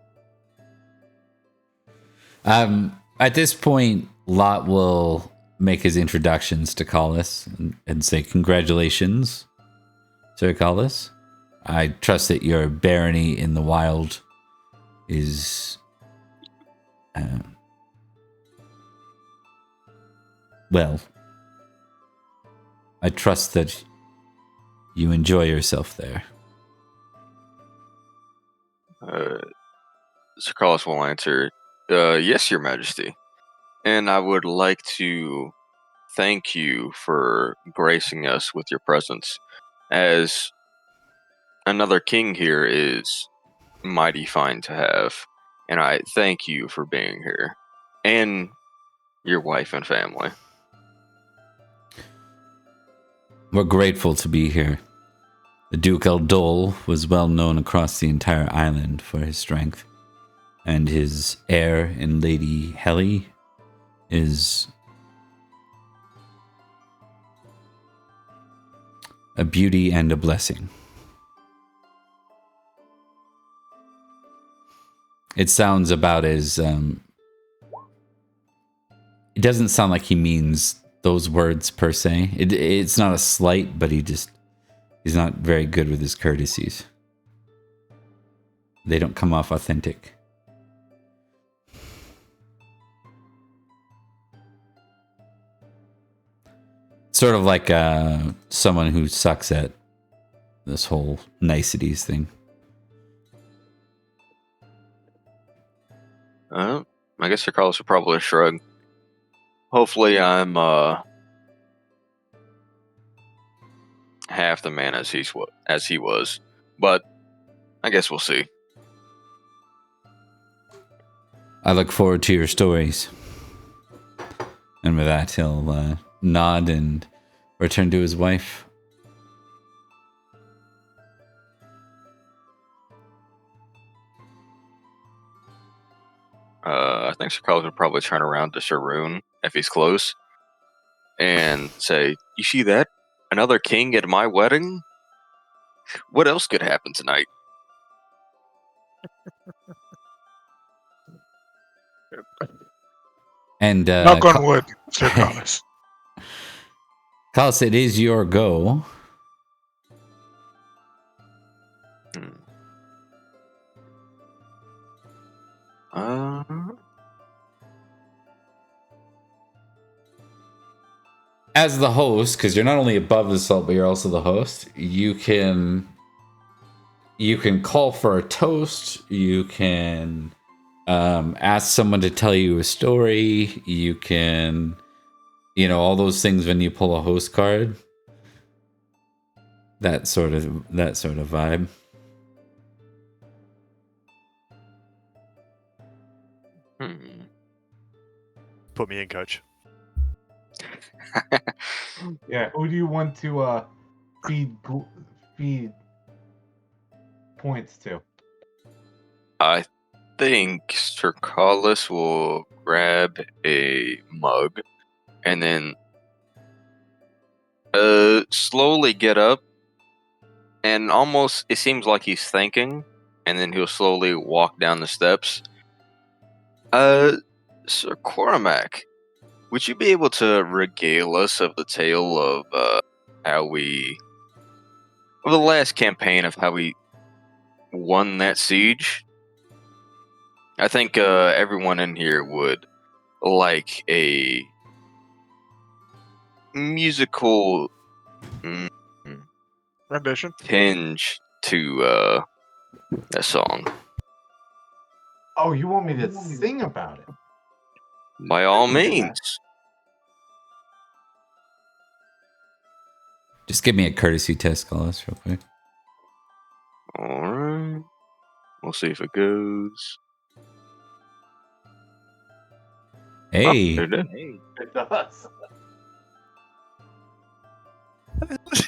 At this point, Lot will make his introductions to Collis and say, "Congratulations, Sir Collis. I trust that your barony in the wild is well. I trust that you enjoy yourself there." Sir Carlos will answer, yes, Your Majesty. And I would like to thank you for gracing us with your presence, as another king here is mighty fine to have. And I thank you for being here, and your wife and family. We're grateful to be here. The Ducal Dole was well known across the entire island for his strength, and his heir in Lady Helly is a beauty and a blessing. It sounds about as it doesn't sound like he means those words per se. It's not a slight, but he's not very good with his courtesies. They don't come off authentic. Sort of like someone who sucks at this whole niceties thing. I guess Sir Carlos would probably shrug. Hopefully I'm half the man as he was, but I guess we'll see. I look forward to your stories. And with that, he'll nod and return to his wife. I think Sir Carlos would probably turn around to Sir Rune if he's close and say, "You see that? Another king at my wedding? What else could happen tonight?" And Knock on wood, Sir Carlos. Carlos, it is your go. As the host, because you're not only above the salt, but you're also the host, you can call for a toast. You can ask someone to tell you a story. You can, all those things when you pull a host card. That sort of vibe. Put me in, coach. Yeah, who do you want to feed points to? I think Sir Carlos will grab a mug and then slowly get up, and almost it seems like he's thinking, and then he'll slowly walk down the steps. Sir Cormac, would you be able to regale us of the tale of of the last campaign of how we won that siege? I think everyone in here would like a musical Rendition. tinge to that song. Oh, you want me to sing about it? By all I can do means. Just give me a courtesy test, Collis, real quick. Alright. We'll see if it goes. Hey. There it is. It does.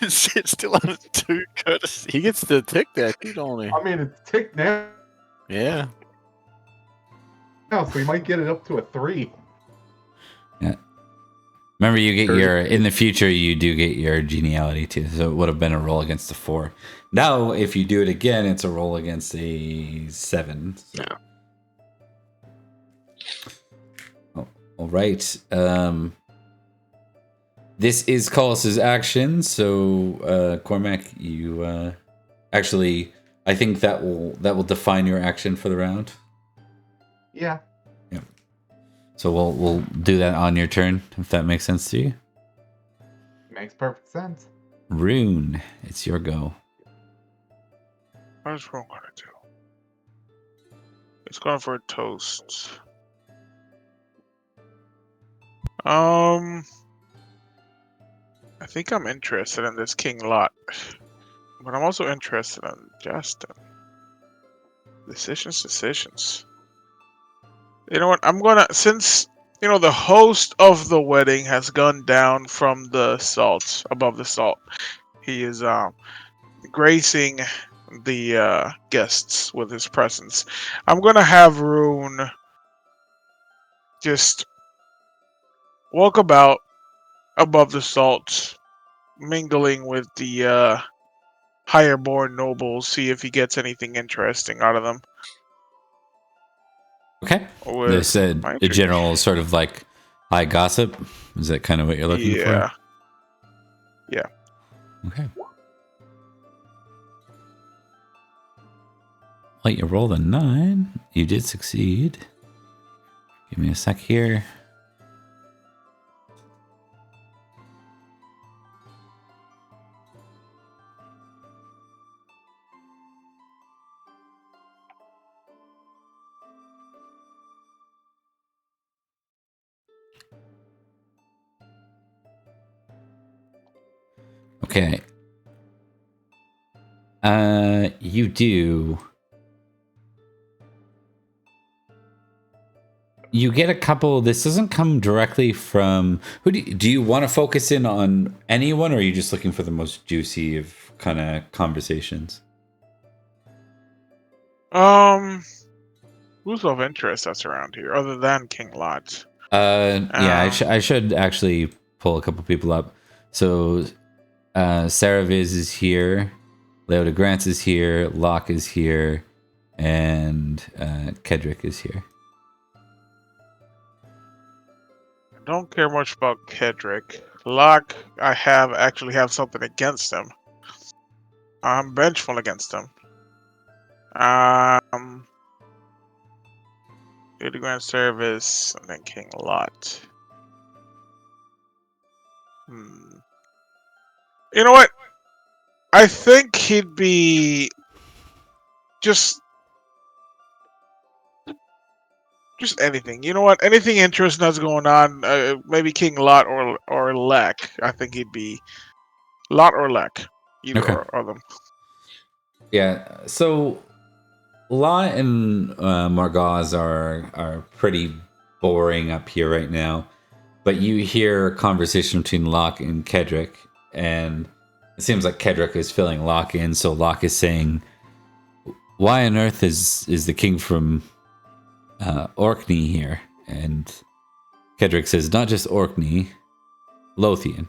It's still on a 2 courtesy. He gets to tick that too, don't he? I mean, it's ticked now, Yeah. so we might get it up to a 3. Remember, you get in the future, you do get your geniality too. So it would have been a roll against a 4. Now, if you do it again, it's a roll against a 7. So. Yeah. Oh, all right. This is Colossus' action. So, Cormac, you actually, I think that will define your action for the round. Yeah. So we'll do that on your turn, if that makes sense to you. Makes perfect sense. Rune, it's your go. What's wrong gonna do? It's going for a toast. I think I'm interested in this King Lot, but I'm also interested in Justin. Decisions. You know what? I'm gonna, since the host of the wedding has gone down from the salt, above the salt. He is gracing the guests with his presence. I'm gonna have Rune just walk about above the salt, mingling with the higher born nobles, see if he gets anything interesting out of them. Okay. With They said my a turn. general sort of like high gossip. Is that kind of what you're looking for? Yeah. Okay. Let you roll the 9. You did succeed. Give me a sec here. Okay. You do. You get a couple. This doesn't come directly from. Who do you want to focus in on anyone, or are you just looking for the most juicy of kind of conversations? Who's of interest that's around here other than King Lot? Yeah, I should actually pull a couple people up. So, Sarah Viz is here, Leo de Grants is here, Locke is here, and Kedrick is here. I don't care much about Kedrick. Locke, I actually have something against him. I'm vengeful against him. Do the Grand Service and then King Lot. You know what? I think he'd be just anything. You know what? Anything interesting that's going on. Maybe King Lot or Lek. I think he'd be Lot or Lek. Either of them. Yeah. So, Lot and Margaz are pretty boring up here right now, but you hear a conversation between Locke and Kedrick, and it seems like Kedrick is filling Locke in. So Locke is saying, "Why on earth is the king from Orkney here?" And Kedrick says, "Not just Orkney, Lothian.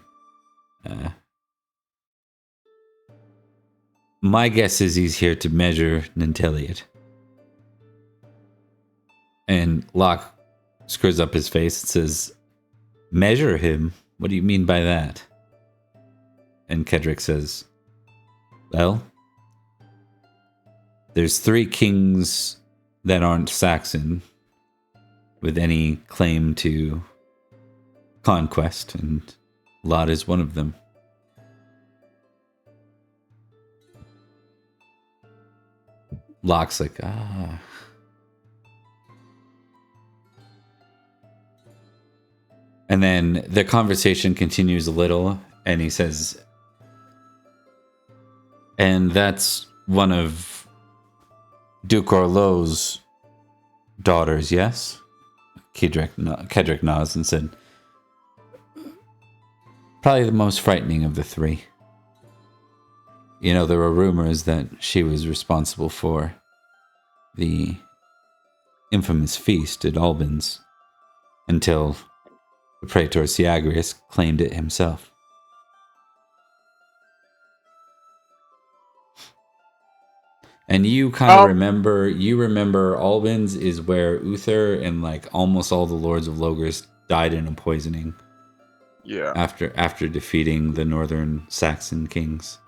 My guess is he's here to measure Nanteleod." And Locke screws up his face and says, Measure him? What do you mean by that? And Kedrick says, well, there's 3 kings that aren't Saxon with any claim to conquest, and Lot is one of them. Locke's like, And then the conversation continues a little, and he says, and that's one of Ducal daughters, yes? Kedrick nods and said, probably the most frightening of the 3. You know, there were rumors that she was responsible for the infamous feast at Albans until the Praetor Siagrius claimed it himself. And you kind of remember Albans is where Uther and like almost all the Lords of Logres died in a poisoning. Yeah. After defeating the northern Saxon kings.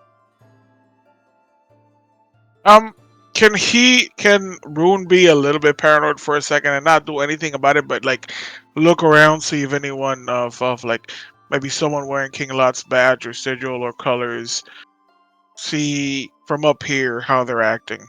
Can Rune be a little bit paranoid for a second and not do anything about it, but like look around, see if anyone of like maybe someone wearing King Lot's badge or sigil or colors, see from up here how they're acting.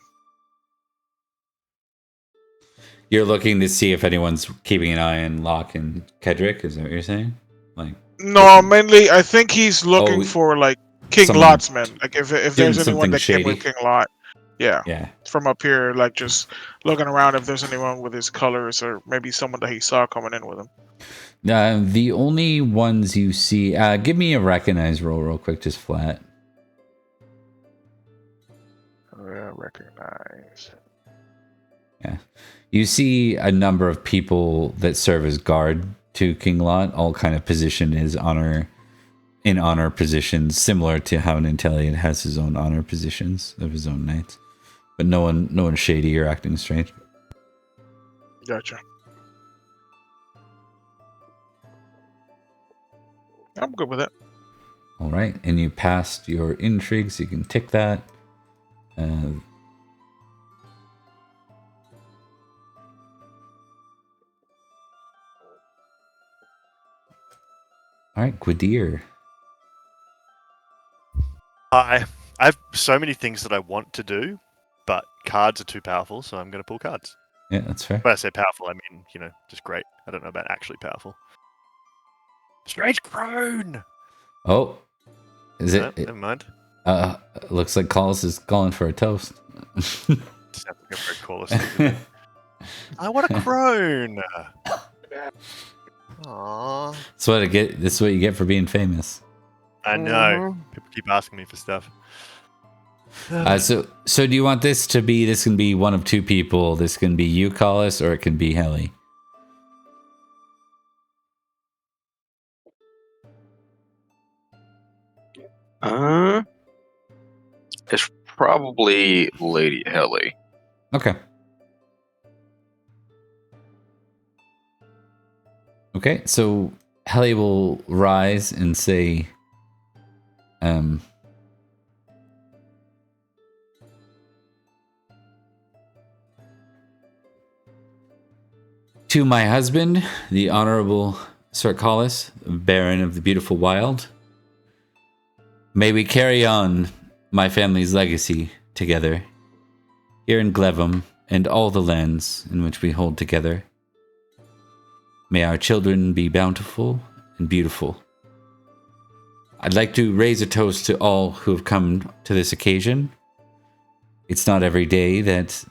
You're looking to see if anyone's keeping an eye on Locke and Kedrick, is that what you're saying? Like no, mainly I think he's looking for like King Lot's men. Like if there's anyone that came with King Lot. Yeah. From up here, like just looking around if there's anyone with his colors or maybe someone that he saw coming in with him. The only ones you see, give me a recognize roll real quick, just flat. Recognize. Yeah. You see a number of people that serve as guard to King Lot, all kind of positioned as honor positions, similar to how Nanteleod has his own honor positions of his own knights. But no one shady or acting strange. Gotcha. I'm good with it. All right, and you passed your intrigue, so you can tick that. All right, Gwydir. Hi. I have so many things that I want to do, but cards are too powerful, so I'm going to pull cards. Yeah, that's fair. When I say powerful, I mean, just great. I don't know about actually powerful. Strange crone! Oh, is it? Never mind. Looks like Collis is calling for a toast. Just have to go for a call. I want a crone! Aww. This is what you get for being famous. I know. People keep asking me for stuff. So do you want this to be? This can be one of 2 people. This can be you, Collis, or it can be Helly. It's probably Lady Helly. Okay. Okay, so Helly will rise and say, to my husband, the Honorable Sir Collis, Baron of the Beautiful Wild, may we carry on my family's legacy together, here in Glevum and all the lands in which we hold together. May our children be bountiful and beautiful. I'd like to raise a toast to all who have come to this occasion. It's not every day that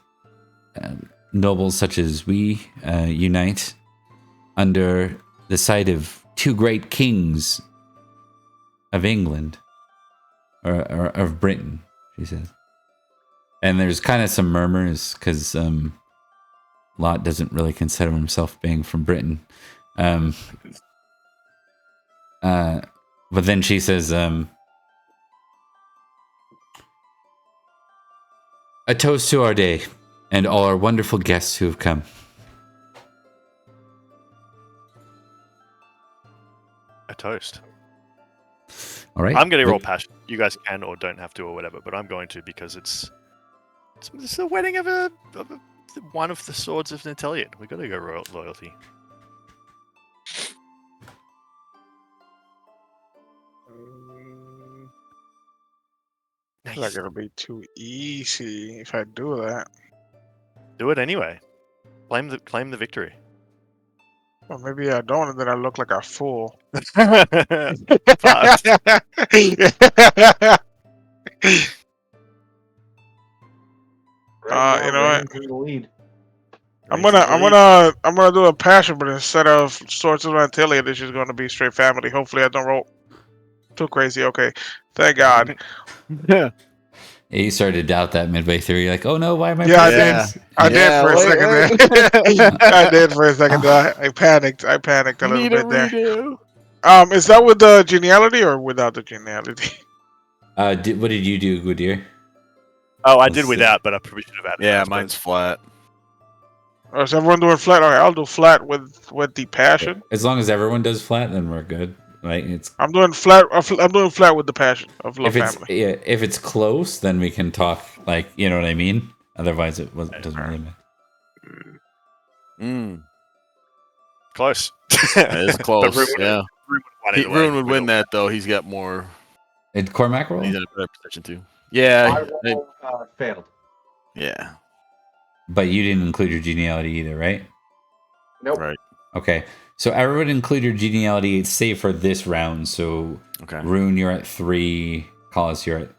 nobles such as we unite under the sight of 2 great kings of England, or of Britain, she says. And there's kind of some murmurs because Lot doesn't really consider himself being from Britain. But then she says, a toast to our day and all our wonderful guests who have come. toast. All right. I'm going to roll passion. You guys can or don't have to or whatever, but I'm going to because it's the wedding of one of the swords of Nanteleod. We got to go royal loyalty. It's not gonna be too easy if I do that. Do it anyway. Claim the victory. Or maybe I don't, and then I look like a fool. Fast. You know what? Rain's in the lead. I'm gonna do a passion, but instead of Swords of Nanteleod, this is gonna be straight family. Hopefully, I don't roll too crazy. Okay, thank God. Yeah. Yeah, you started to doubt that midway through. You're like, oh no, why am I? Yeah, I playing did. this? I did for a second there. I did for a second there. I panicked. I panicked a little bit there. Redo. Is that with the geniality or without the geniality? What did you do, Gwydir? Oh, I Let's did see. without, but I probably should have added that, Yeah, I suppose. mine's flat. Or is everyone doing flat? Okay, I'll do flat with the passion. As long as everyone does flat, then we're good. Right? It's I'm doing flat. I'm doing flat with the passion of love if it's family. if it's close, then we can talk. Like, you know what I mean. Otherwise, doesn't really matter. Close. It's close. Ruin Yeah. Ruin would win that though. He's got more. Did Cormac roll? He's in a better position too. Yeah. Failed. Yeah. But you didn't include your geniality either, right? Nope. Right. Okay. So everyone include your geniality, save for this round. So Okay. Rune, you're at 3. Collis, you're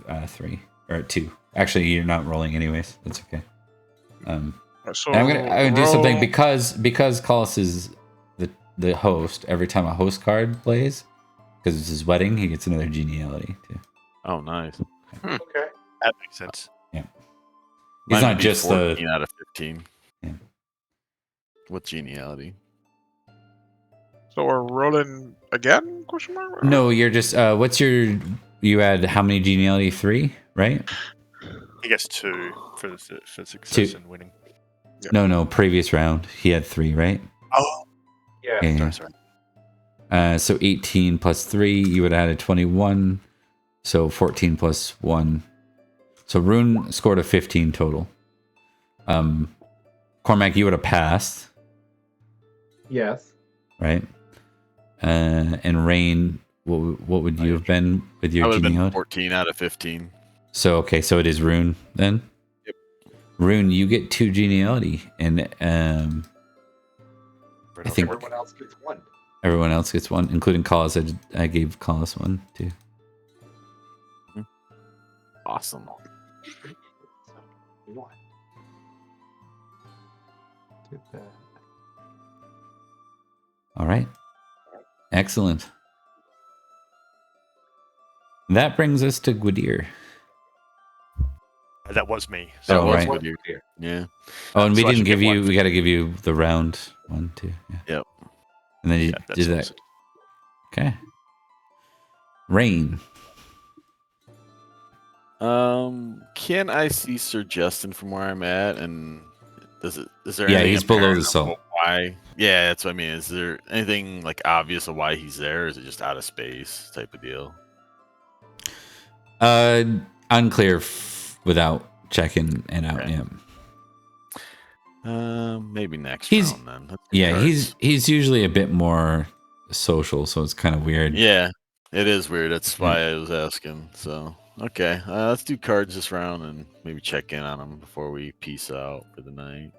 at 3 or at 2. Actually, you're not rolling anyways. That's okay. So And I'm gonna do something roll- because Collis is the host. Every time a host card plays, because it's his wedding, he gets another geniality too. Oh, nice. Okay. That makes sense. He's Mine not would be just 14 the out of 15. Yeah. With geniality. So we're rolling again? Question mark? no. You're just what's your you had how many geniality? 3, right? He gets 2 for success 2. and winning. No. Previous round he had 3, right? Oh, Yeah. Yeah. sorry. So 18 plus 3, you would have had a 21. So 14 plus 1. So Rune scored a 15 total. Cormac, you would have passed, Yes. right? And Rain, what would you have been with I your would have been geniality? 14 out of 15. So okay, so it is Rune then. Yep. Rune, you get 2 geniality, and I think Everyone else gets 1. everyone else gets 1, including Collis. I gave Collis 1 too. Awesome. So, 1. Did that. All right, excellent. That brings us to Gwydir. That was me. Oh, was right. good here. Yeah. Oh, and we So I didn't should give get you. 1 We got to give you the round 1 too. Yeah. Yep. And then you Yeah, that's did that. awesome. Okay. Rain. Can I see Sir Justin from where I'm at? And is there? Yeah, anything he's below apparent the salt. of Why? Yeah, that's what I mean. Is there anything like obvious of why he's there? Or is it just out of space type of deal? Unclear without checking it out. Okay. Yeah. Maybe next He's- round then. Let's do Yeah, cards. he's usually a bit more social, so it's kind of weird. Yeah, it is weird. That's why I was asking. So okay, let's do cards this round and maybe check in on them before we peace out for the night.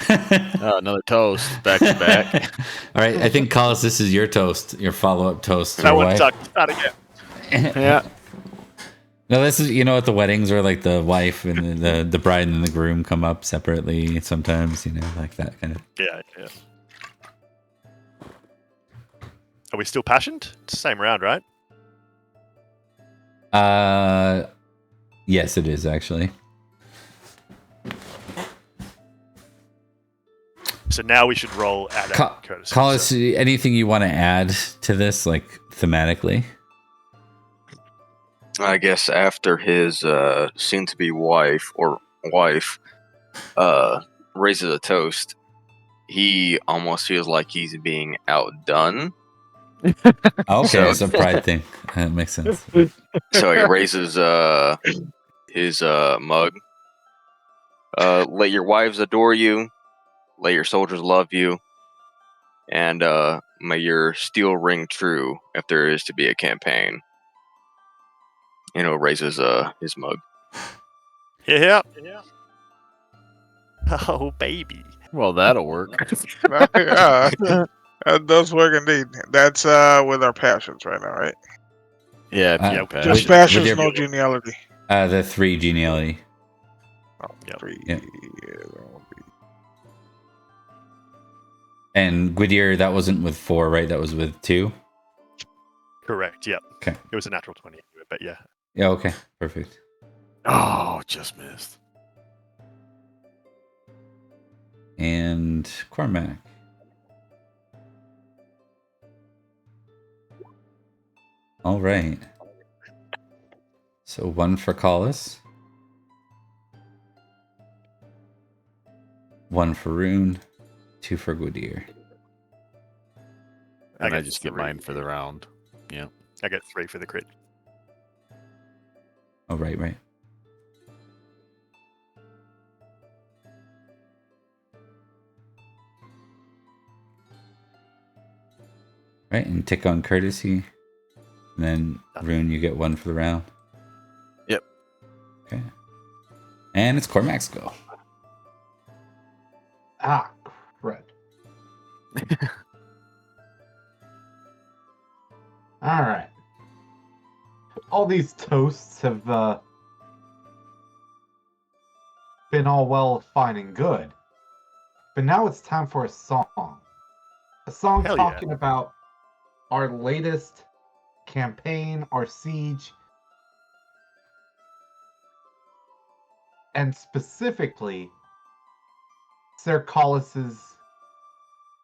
Another toast back to back. All right, I think Collis, this is your toast, your follow-up toast. to That your one wife. sucked. Start again. Yeah. No, this is at the weddings where like the wife and the bride and the groom come up separately sometimes, like that kind of. Yeah. Are we still passionate? It's the same round, right? Yes, it is actually. So now we should roll at courtesy. Collis, anything you want to add to this, like thematically? I guess after his soon-to-be wife raises a toast, he almost feels like he's being outdone. Okay, it's a pride thing. That makes sense. So he raises his mug. Let your wives adore you. Let your soldiers love you. And may your steel ring true if there is to be a campaign. Raises his mug. Yeah. Oh, baby. Well, that'll work. Yeah, that does work indeed. That's with our passions right now, right? Yeah, if you Yeah, have Just passion. passions, your- no geniality. The 3 geniality. Oh, Yep. three. Yeah. Yeah. And Gwydir, that wasn't with 4, right? That was with 2? Correct. Yep. Okay. It was a natural 20, but yeah. Yeah, okay. Perfect. Oh, just missed. And Cormac. All right. So 1 for Collis. 1 for Rune. 2 for Gwydir. And I get just get 3. mine for the round. Yeah. I get 3 for the crit. Oh, right. Right, and tick on courtesy. And then Rune, you get 1 for the round. Yep. Okay. And it's Cormac's go. Ah, crud. All right. All these toasts have been all well, fine, and good. But now it's time for a song. A song Hell yeah. talking about our latest campaign, our siege, and specifically Sir Collis's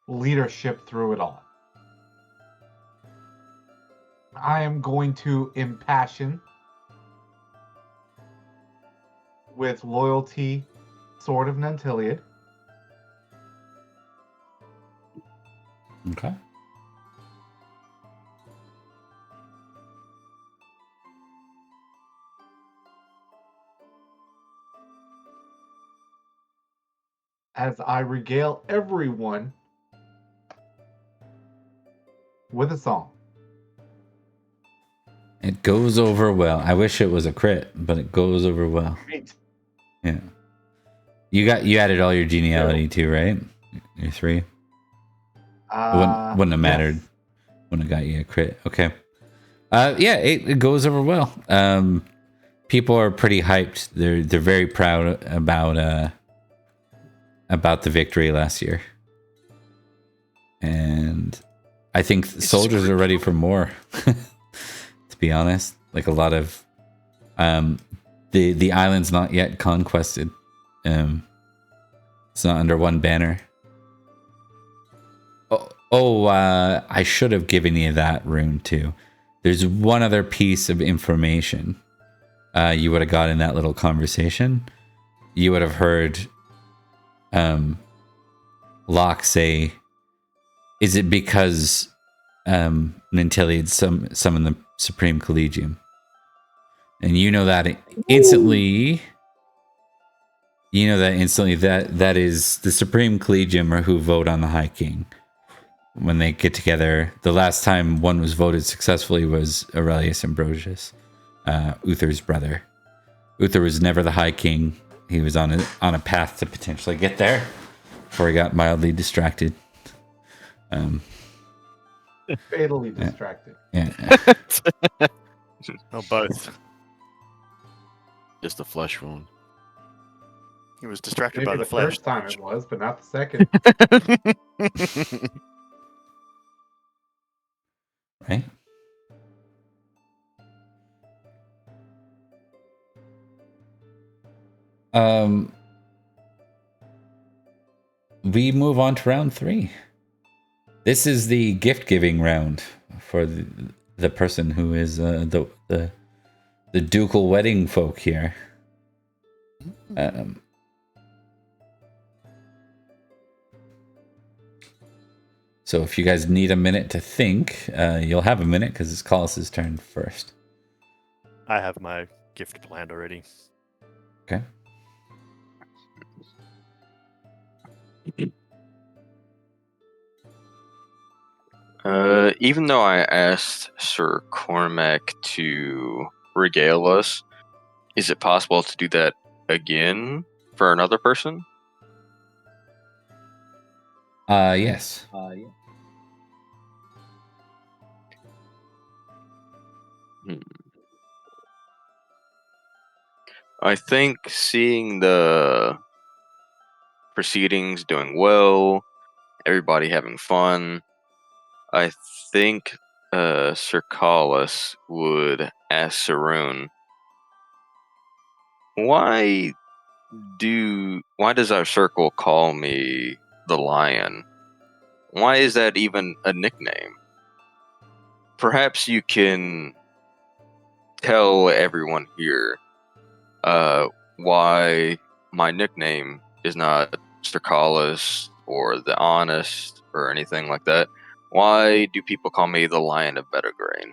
leadership through it all. I am going to impassion with Loyalty, Sword of Nanteleod. Okay. As I regale everyone with a song. It goes over well. I wish it was a crit, but it goes over well. Yeah. You added all your geniality too, right? Your 3. It wouldn't have mattered. Yes. Wouldn't have got you a crit. Okay. Yeah, it goes over well. People are pretty hyped. They're very proud about the victory last year. And I think soldiers are ready for more. To be honest, like a lot of the island's not yet conquested. It's not under one banner. I should have given you that, Rune, too. There's one other piece of information you would have got in that little conversation. You would have heard Locke say, is it because Nanteleod summoned the Supreme Collegium? And you know that instantly. You know that instantly that is the Supreme Collegium or who vote on the High King. When they get together, the last time one was voted successfully was Aurelius Ambrosius, Uther's brother. Uther was never the High King. He was on a path to potentially get there before he got mildly distracted. Fatally distracted. Yeah. Oh, both. Just a flesh wound. He was distracted Maybe by the the flesh. first time it was, but not the second. Right? We move on to round 3. This is the gift giving round for the person who is the ducal wedding folk here. So if you guys need a minute to think, you'll have a minute because it's Colos's turn first. I have my gift planned already. Okay. Even though I asked Sir Cormac to regale us, is it possible to do that again for another person? Yes. I think seeing the proceedings doing well, everybody having fun, I think Sir Collis would ask Saroon, why does our circle call me the Lion? Why is that even a nickname? Perhaps you can tell everyone here why my nickname is not Sir Collis or the Honest or anything like that. Why do people call me the Lion of Bettergrain?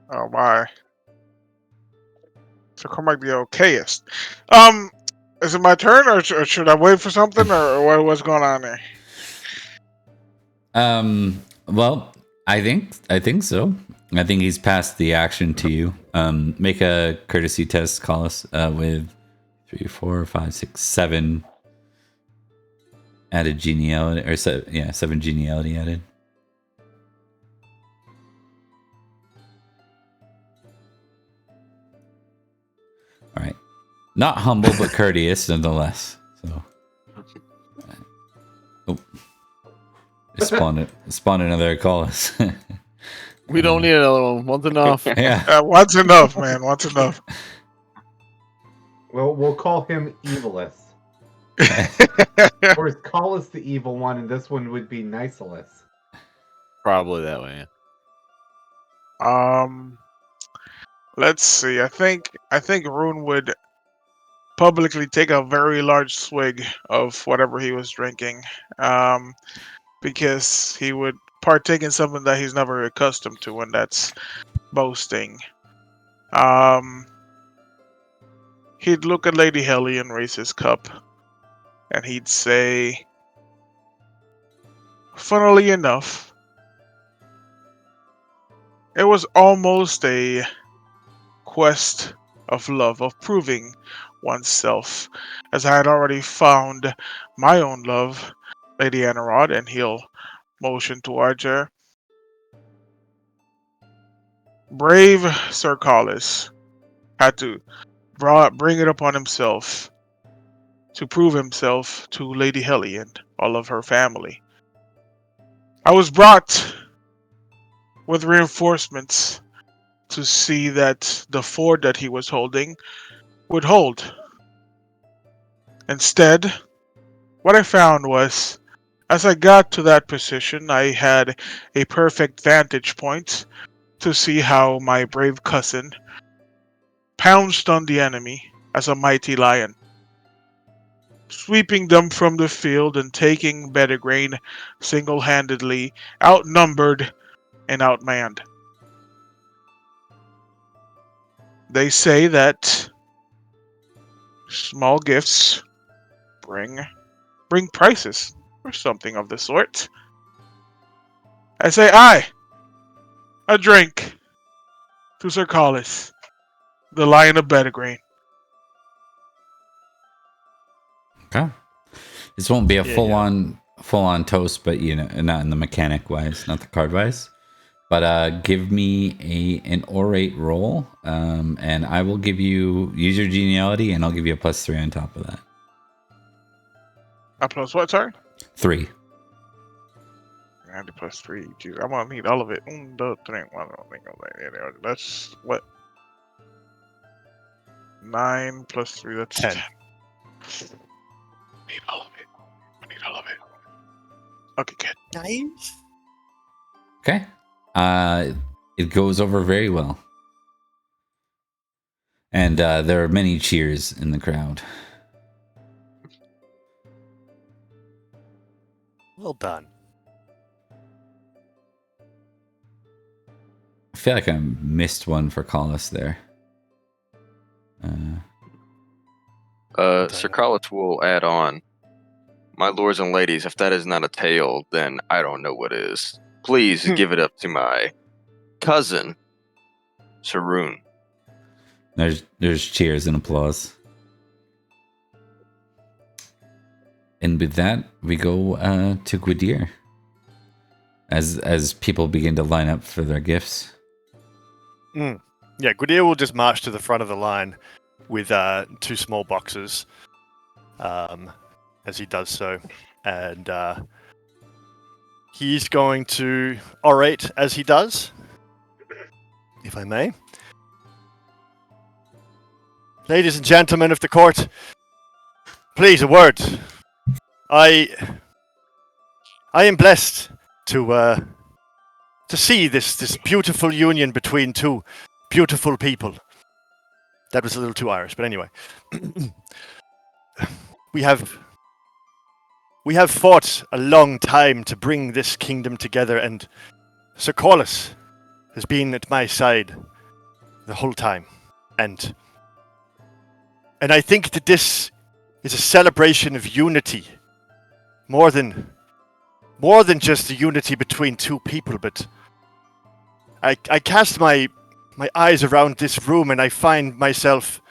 Oh my. So Cormac the okayest. Is it my turn, or should I wait for something, or what's going on there? Well, I think so. I think he's passed the action to you. Make a courtesy test, Collis, with 3, 4, 5, 6, 7 added geniality, or 7 geniality added. All right, not humble but courteous nonetheless. So, oh, spawn another Collis. We don't need another one. One's enough. Yeah. One's enough, man. One's enough. Well, we'll call him Evilus. Or is Collis the evil one, and this one would be Nicelus? Probably that way. Let's see. I think Rune would publicly take a very large swig of whatever he was drinking, because he would partake in something that he's never accustomed to, and that's boasting. He'd look at Lady Helly and raise his cup, and he'd say, funnily enough, it was almost a quest of love, of proving oneself, as I had already found my own love, Lady Anarchy, and he'll motion towards her. Brave Sir Collis had to bring it upon himself to prove himself to Lady Helly and all of her family. I was brought with reinforcements to see that the fort that he was holding would hold. Instead, what I found was, as I got to that position, I had a perfect vantage point to see how my brave cousin pounced on the enemy as a mighty lion, sweeping them from the field and taking Bettergrain single-handedly, outnumbered and outmanned. They say that small gifts bring prices, or something of the sort. I say aye, a drink to Sir Collis, the Lion of Bettergrain. Okay. This won't be a Yeah, full on toast, but not in the mechanic wise, not the card wise. But give me an orate roll, and I will give you use your geniality, and I'll give you a +3 on top of that. A plus what, sorry? 3. 90 plus 3. Geez, I'm gonna need all of it. That's what? 9 plus 3, that's 10. 10. Need all of it. I need all of it. Okay, good. Nice. Okay. It goes over very well. And there are many cheers in the crowd. Well done. I feel like I missed one for Collis there. Sir Collis will add on. My lords and ladies, if that is not a tale, then I don't know what is. Please give it up to my cousin, Saroon. There's cheers and applause. And with that, we go to Gwydir. As people begin to line up for their gifts. Yeah, Gwydir will just march to the front of the line with 2 small boxes as he does so. And he's going to orate as he does, if I may. Ladies and gentlemen of the court, please, a word. I am blessed to see this beautiful union between 2 beautiful people. That was a little too Irish, but anyway. We have fought a long time to bring this kingdom together, and Sir Collis has been at my side the whole time. And I think that this is a celebration of unity, more than just the unity between 2 people, but I cast my eyes around this room and I find myself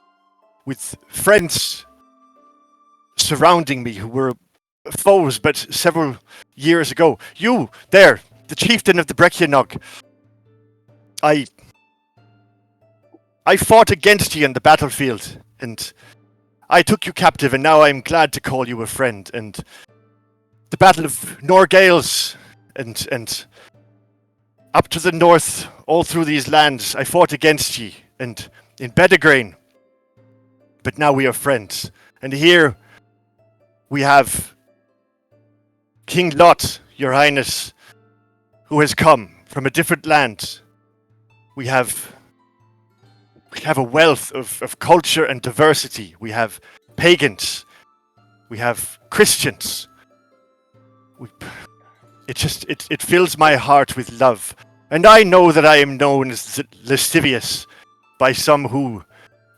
with friends surrounding me who were foes but several years ago. You, there, the chieftain of the Breccianog. I fought against you in the battlefield, and I took you captive, and now I'm glad to call you a friend. And the Battle of Norgales, and up to the north, all through these lands, I fought against ye, and in Bedegrain. But now we are friends. And here we have King Lot, your highness, who has come from a different land. We have a wealth of culture and diversity. We have pagans. We have Christians. It fills my heart with love. And I know that I am known as lascivious by some who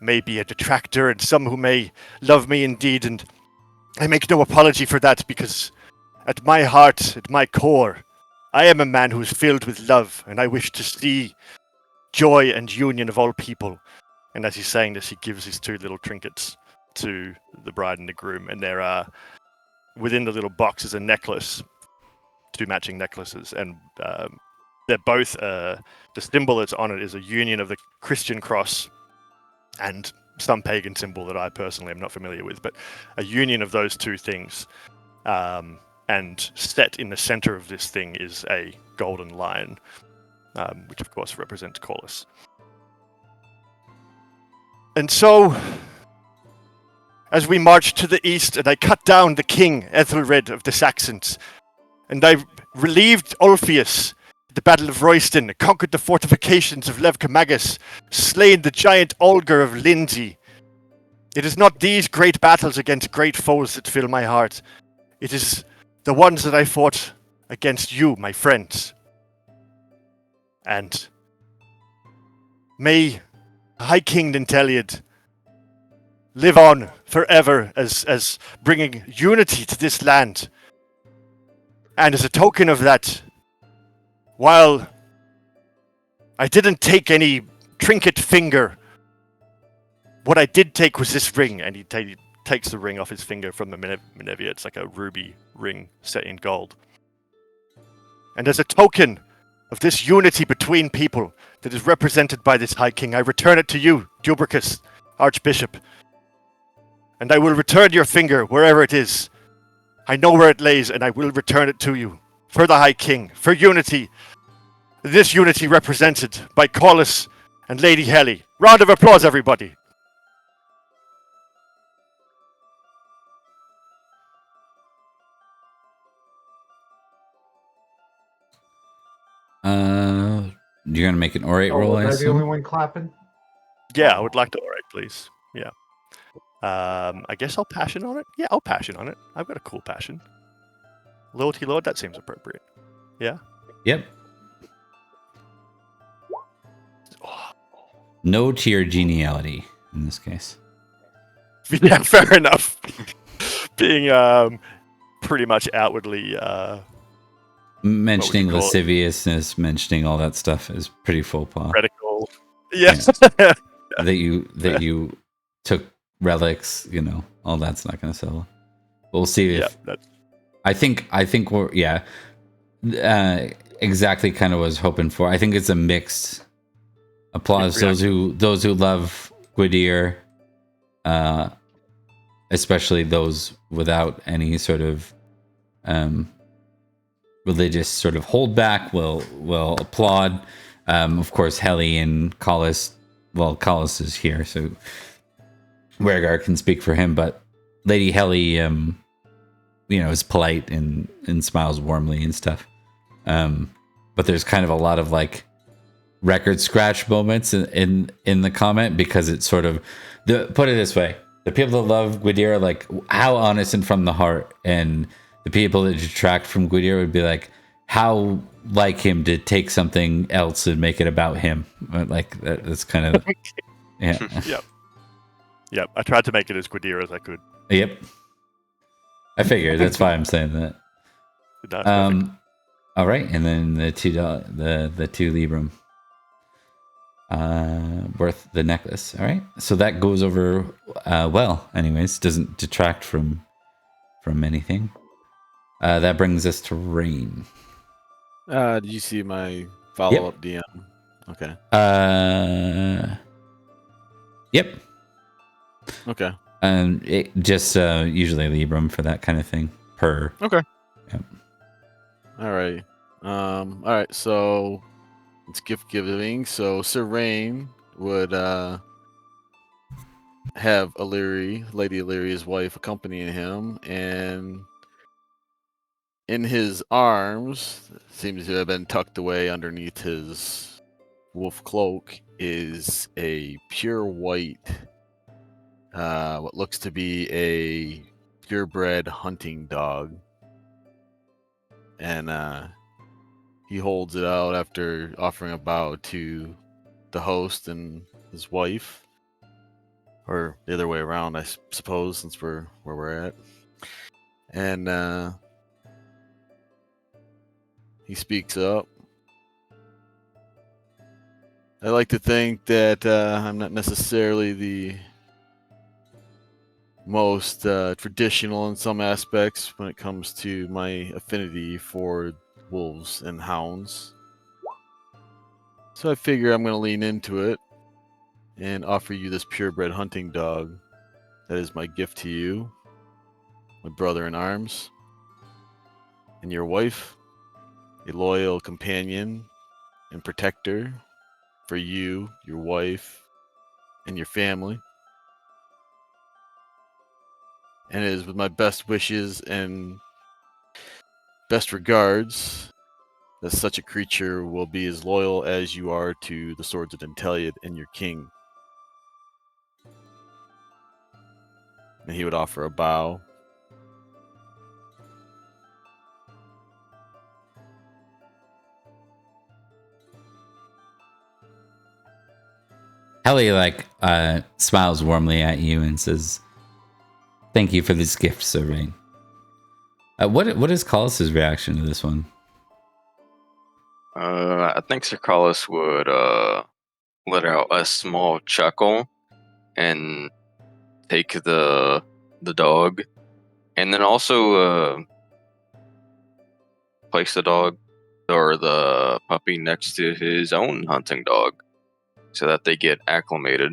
may be a detractor and some who may love me indeed. And I make no apology for that, because at my heart, at my core, I am a man who is filled with love, and I wish to see joy and union of all people. And as he's saying this, he gives his 2 little trinkets to the bride and the groom, and there are, within the little box is a necklace, 2 matching necklaces, and they're both, the symbol that's on it is a union of the Christian cross and some pagan symbol that I personally am not familiar with, but a union of those 2 things. And set in the center of this thing is a golden lion, which of course represents Collis. And so, as we march to the east, and I cut down the king, Ethelred of the Saxons, and I relieved Ulfius at the Battle of Royston, conquered the fortifications of Levcamagus, slain the giant Olger of Lindsey. It is not these great battles against great foes that fill my heart. It is the ones that I fought against you, my friends. And may High King Nanteleod live on forever as bringing unity to this land. And as a token of that, while I didn't take any trinket finger, what I did take was this ring, and he takes the ring off his finger from the Menevia. It's like a ruby ring set in gold. And as a token of this unity between people that is represented by this High King, I return it to you, Dubricus, Archbishop. And I will return your finger wherever it is. I know where it lays, and I will return it to you. For the High King, for unity. This unity represented by Collis and Lady Helly. Round of applause, everybody. You're gonna make an orate Oh, roll, I was I the only assume? one clapping? Yeah, I would like to orate, please. Yeah. I guess I'll passion on it. Yeah, I'll passion on it. I've got a cool passion. Loyalty Lord, that seems appropriate. Yeah. Yep. Oh, No to your geniality in this case. yeah, fair enough. Being pretty much outwardly Mentioning call it? lasciviousness, mentioning all that stuff is pretty faux pas. radical. Yes. That you took relics, all that's not going to sell. We'll see Yeah, if that's I think we're exactly kind of what I was hoping for. I think it's a mixed applause. Reaction. Those who love Gwydir, especially those without any sort of religious sort of holdback, will applaud. Of course, Heli and Collis. Well, Collis is here, so Wergar can speak for him. But Lady Heli, is polite and smiles warmly and stuff. But there's kind of a lot of like record scratch moments in the comment, because it's sort of put it this way: the people that love Gwydir are like, how honest and from the heart, and the people that detract from Gwydir would be like, how like him to take something else and make it about him. Like that's kind of yeah. Yep. I tried to make it as Gwydir as I could. Yep. I figured that's why I'm saying that. That's perfect. All right, and then the two librum worth the necklace. All right, so that goes over well. Anyways, doesn't detract from anything. That brings us to Rain. Did you see my follow-up DM? Okay. Yep. Okay. And it just usually librum for that kind of thing per. Okay. Yep. All right. All right. So it's gift giving. So Sir Rain would have Lady Illyria's wife, accompanying him, and in his arms, seems to have been tucked away underneath his wolf cloak, is a pure white, what looks to be a purebred hunting dog. And he holds it out after offering a bow to the host and his wife. Or the other way around, I suppose, since we're where we're at. And he speaks up. I like to think that I'm not necessarily the most traditional in some aspects when it comes to my affinity for wolves and hounds. So I figure I'm going to lean into it and offer you this purebred hunting dog. That is my gift to you, my brother in arms, and your wife, a loyal companion and protector for you, your wife, and your family. And it is with my best wishes and best regards that such a creature will be as loyal as you are to the swords of Nanteleod and your king. And he would offer a bow. Heli smiles warmly at you and says, "Thank you for this gift, Sir Rain." What is Collis's reaction to this one? I think Sir Collis would let out a small chuckle and take the dog, and then also place the dog or the puppy next to his own hunting dog, so that they get acclimated.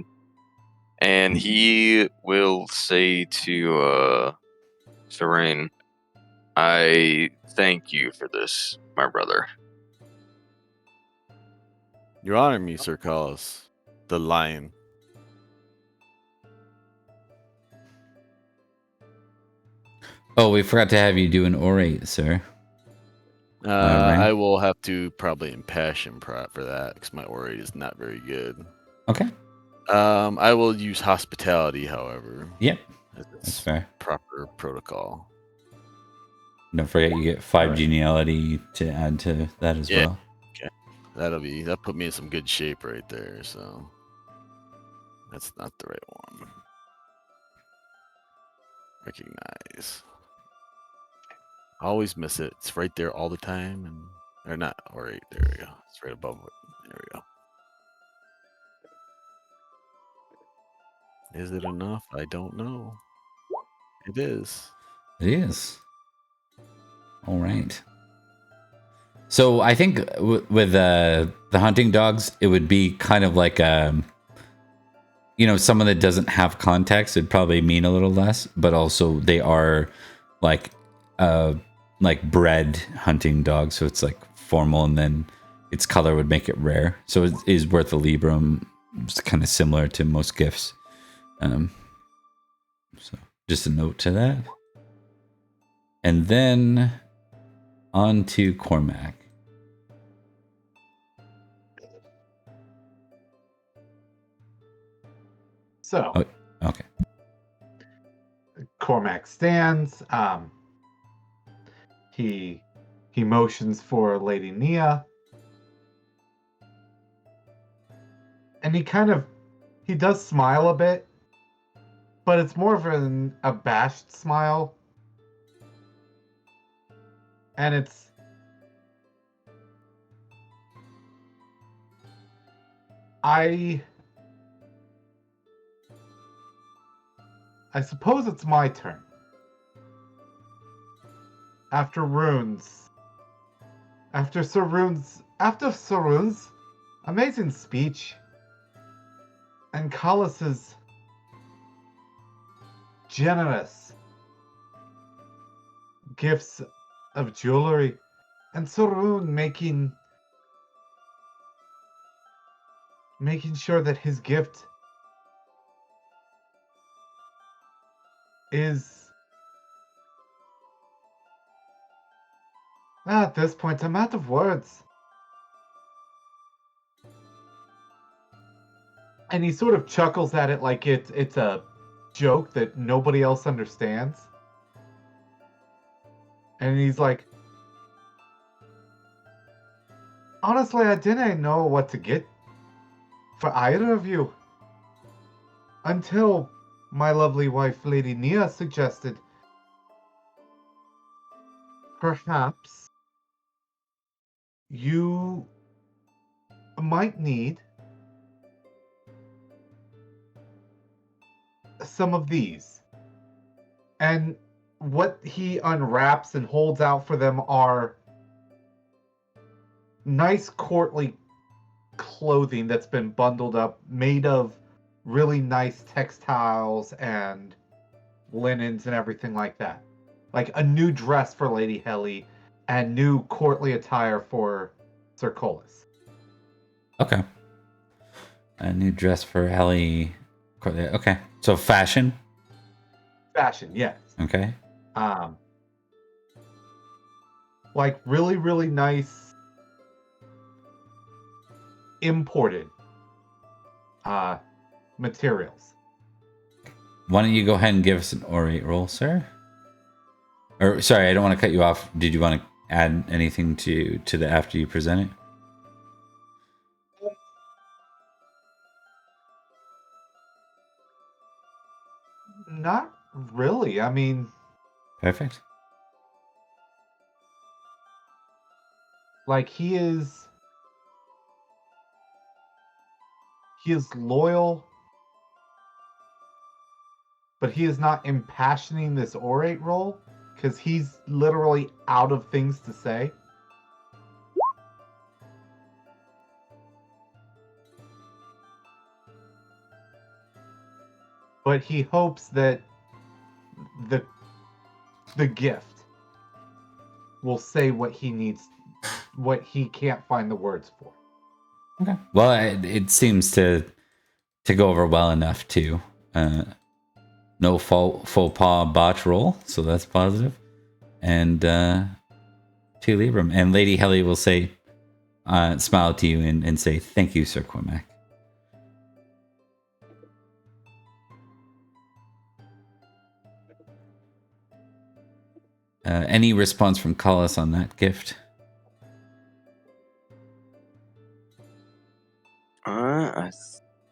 And he will say to Serene, "I thank you for this, my brother." You honor me, Sir Collis, the lion. Oh, we forgot to have you do an orate, sir. I I will have to probably impassion for that because my orate is not very good. Okay. I will use hospitality, however. Yep. As That's its fair. proper protocol. Don't forget you get 5 Alright. geniality to add to that as Yeah. well. That put me in some good shape right there. So that's not the right one. Recognize. I always miss it. It's right there all the time, or not. Or right there we go. It's right above it. There we go. Is it enough? I don't know. It is. It is. All right. So I think with the hunting dogs, it would be kind of like someone that doesn't have context. It'd probably mean a little less, but also they are like bred hunting dogs, so it's like formal, and then its color would make it rare. So it is worth a Librum. It's kind of similar to most gifts. So just a note to that. And then on to Cormac. So, Okay. Cormac stands. He motions for Lady Nia. And he does smile a bit, but it's more of an abashed smile. And I suppose it's my turn. After Sir Rune's amazing speech and Collis's generous gifts of jewelry, and Sir Rune making sure that his gift is, at this point, I'm out of words. And he sort of chuckles at it like it's a joke that nobody else understands. And he's like, honestly, I didn't know what to get for either of you until my lovely wife, Lady Nia, suggested perhaps you might need some of these. And what he unwraps and holds out for them are nice courtly clothing that's been bundled up, made of really nice textiles and linens and everything like that. Like a new dress for Lady Helly and new courtly attire for Sir Colas. Okay. A new dress for Helly. Okay. So fashion? Fashion, yes. Okay. Like really, really nice imported materials. Why don't you go ahead and give us an orate roll, sir? Or sorry, I don't want to cut you off. Did you want to add anything to the after you present it? Not really. I mean, Perfect. like he is loyal, but he is not impassioning this orate role because he's literally out of things to say. But he hopes that the gift will say what he needs, what he can't find the words for. Okay. Well, it seems to go over well enough too. No faux pas botch roll, so that's positive. And to Libram. And Lady Helly will say, smile to you and say, thank you, Sir Cormac. Any response from Collis on that gift? I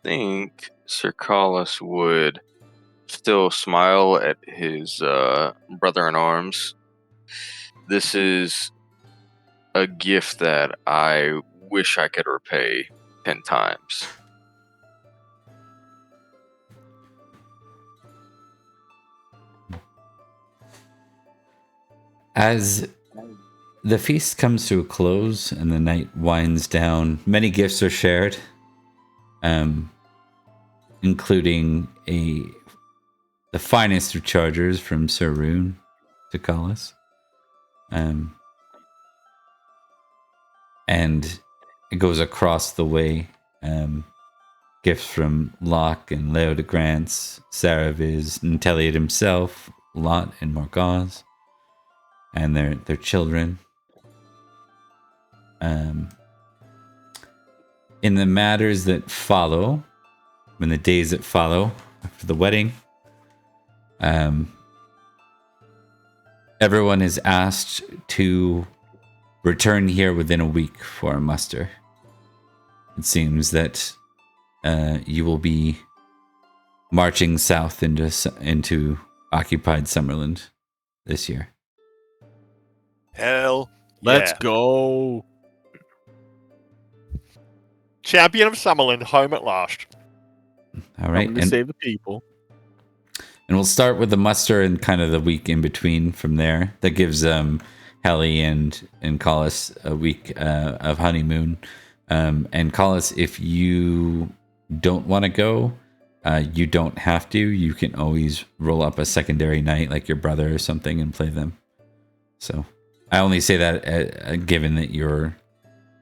think Sir Collis would still smile at his brother-in-arms. This is a gift that I wish I could repay 10 times. As the feast comes to a close and the night winds down, many gifts are shared, including the finest of chargers from Sir Rune to Collis. And it goes across the way. Gifts from Locke and Leo de Grants, Saraviz, Nanteleod himself, Lot and Morgaz, and their children. In the matters that follow, in the days that follow after the wedding, everyone is asked to return here within a week for a muster. It seems that you will be marching south into occupied Summerland this year. Hell, Let's yeah. go. Champion of Summerland, home at last. All right, Coming to save the people. And we'll start with the muster and kind of the week in between from there. That gives Helly and Collis a week of honeymoon. And Collis, if you don't want to go, you don't have to. You can always roll up a secondary night like your brother or something and play them. So I only say that given that you're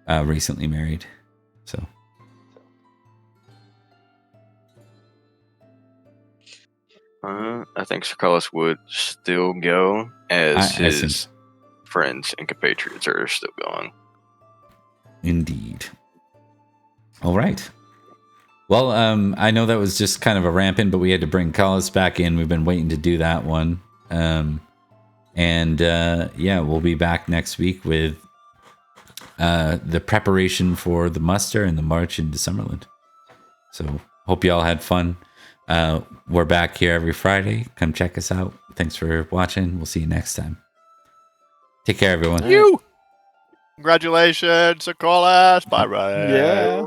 recently married. So. I think Sir Collis would still go, as his friends and compatriots are still going. Indeed. All right. Well, I know that was just kind of a rampant, but we had to bring Collis back in. We've been waiting to do that one. We'll be back next week with the preparation for the muster and the march into Summerland. So hope you all had fun. We're back here every Friday. Come check us out. Thanks for watching. We'll see you next time. Take care, everyone. Congratulations, Sir Collis. Bye, bye. Yeah.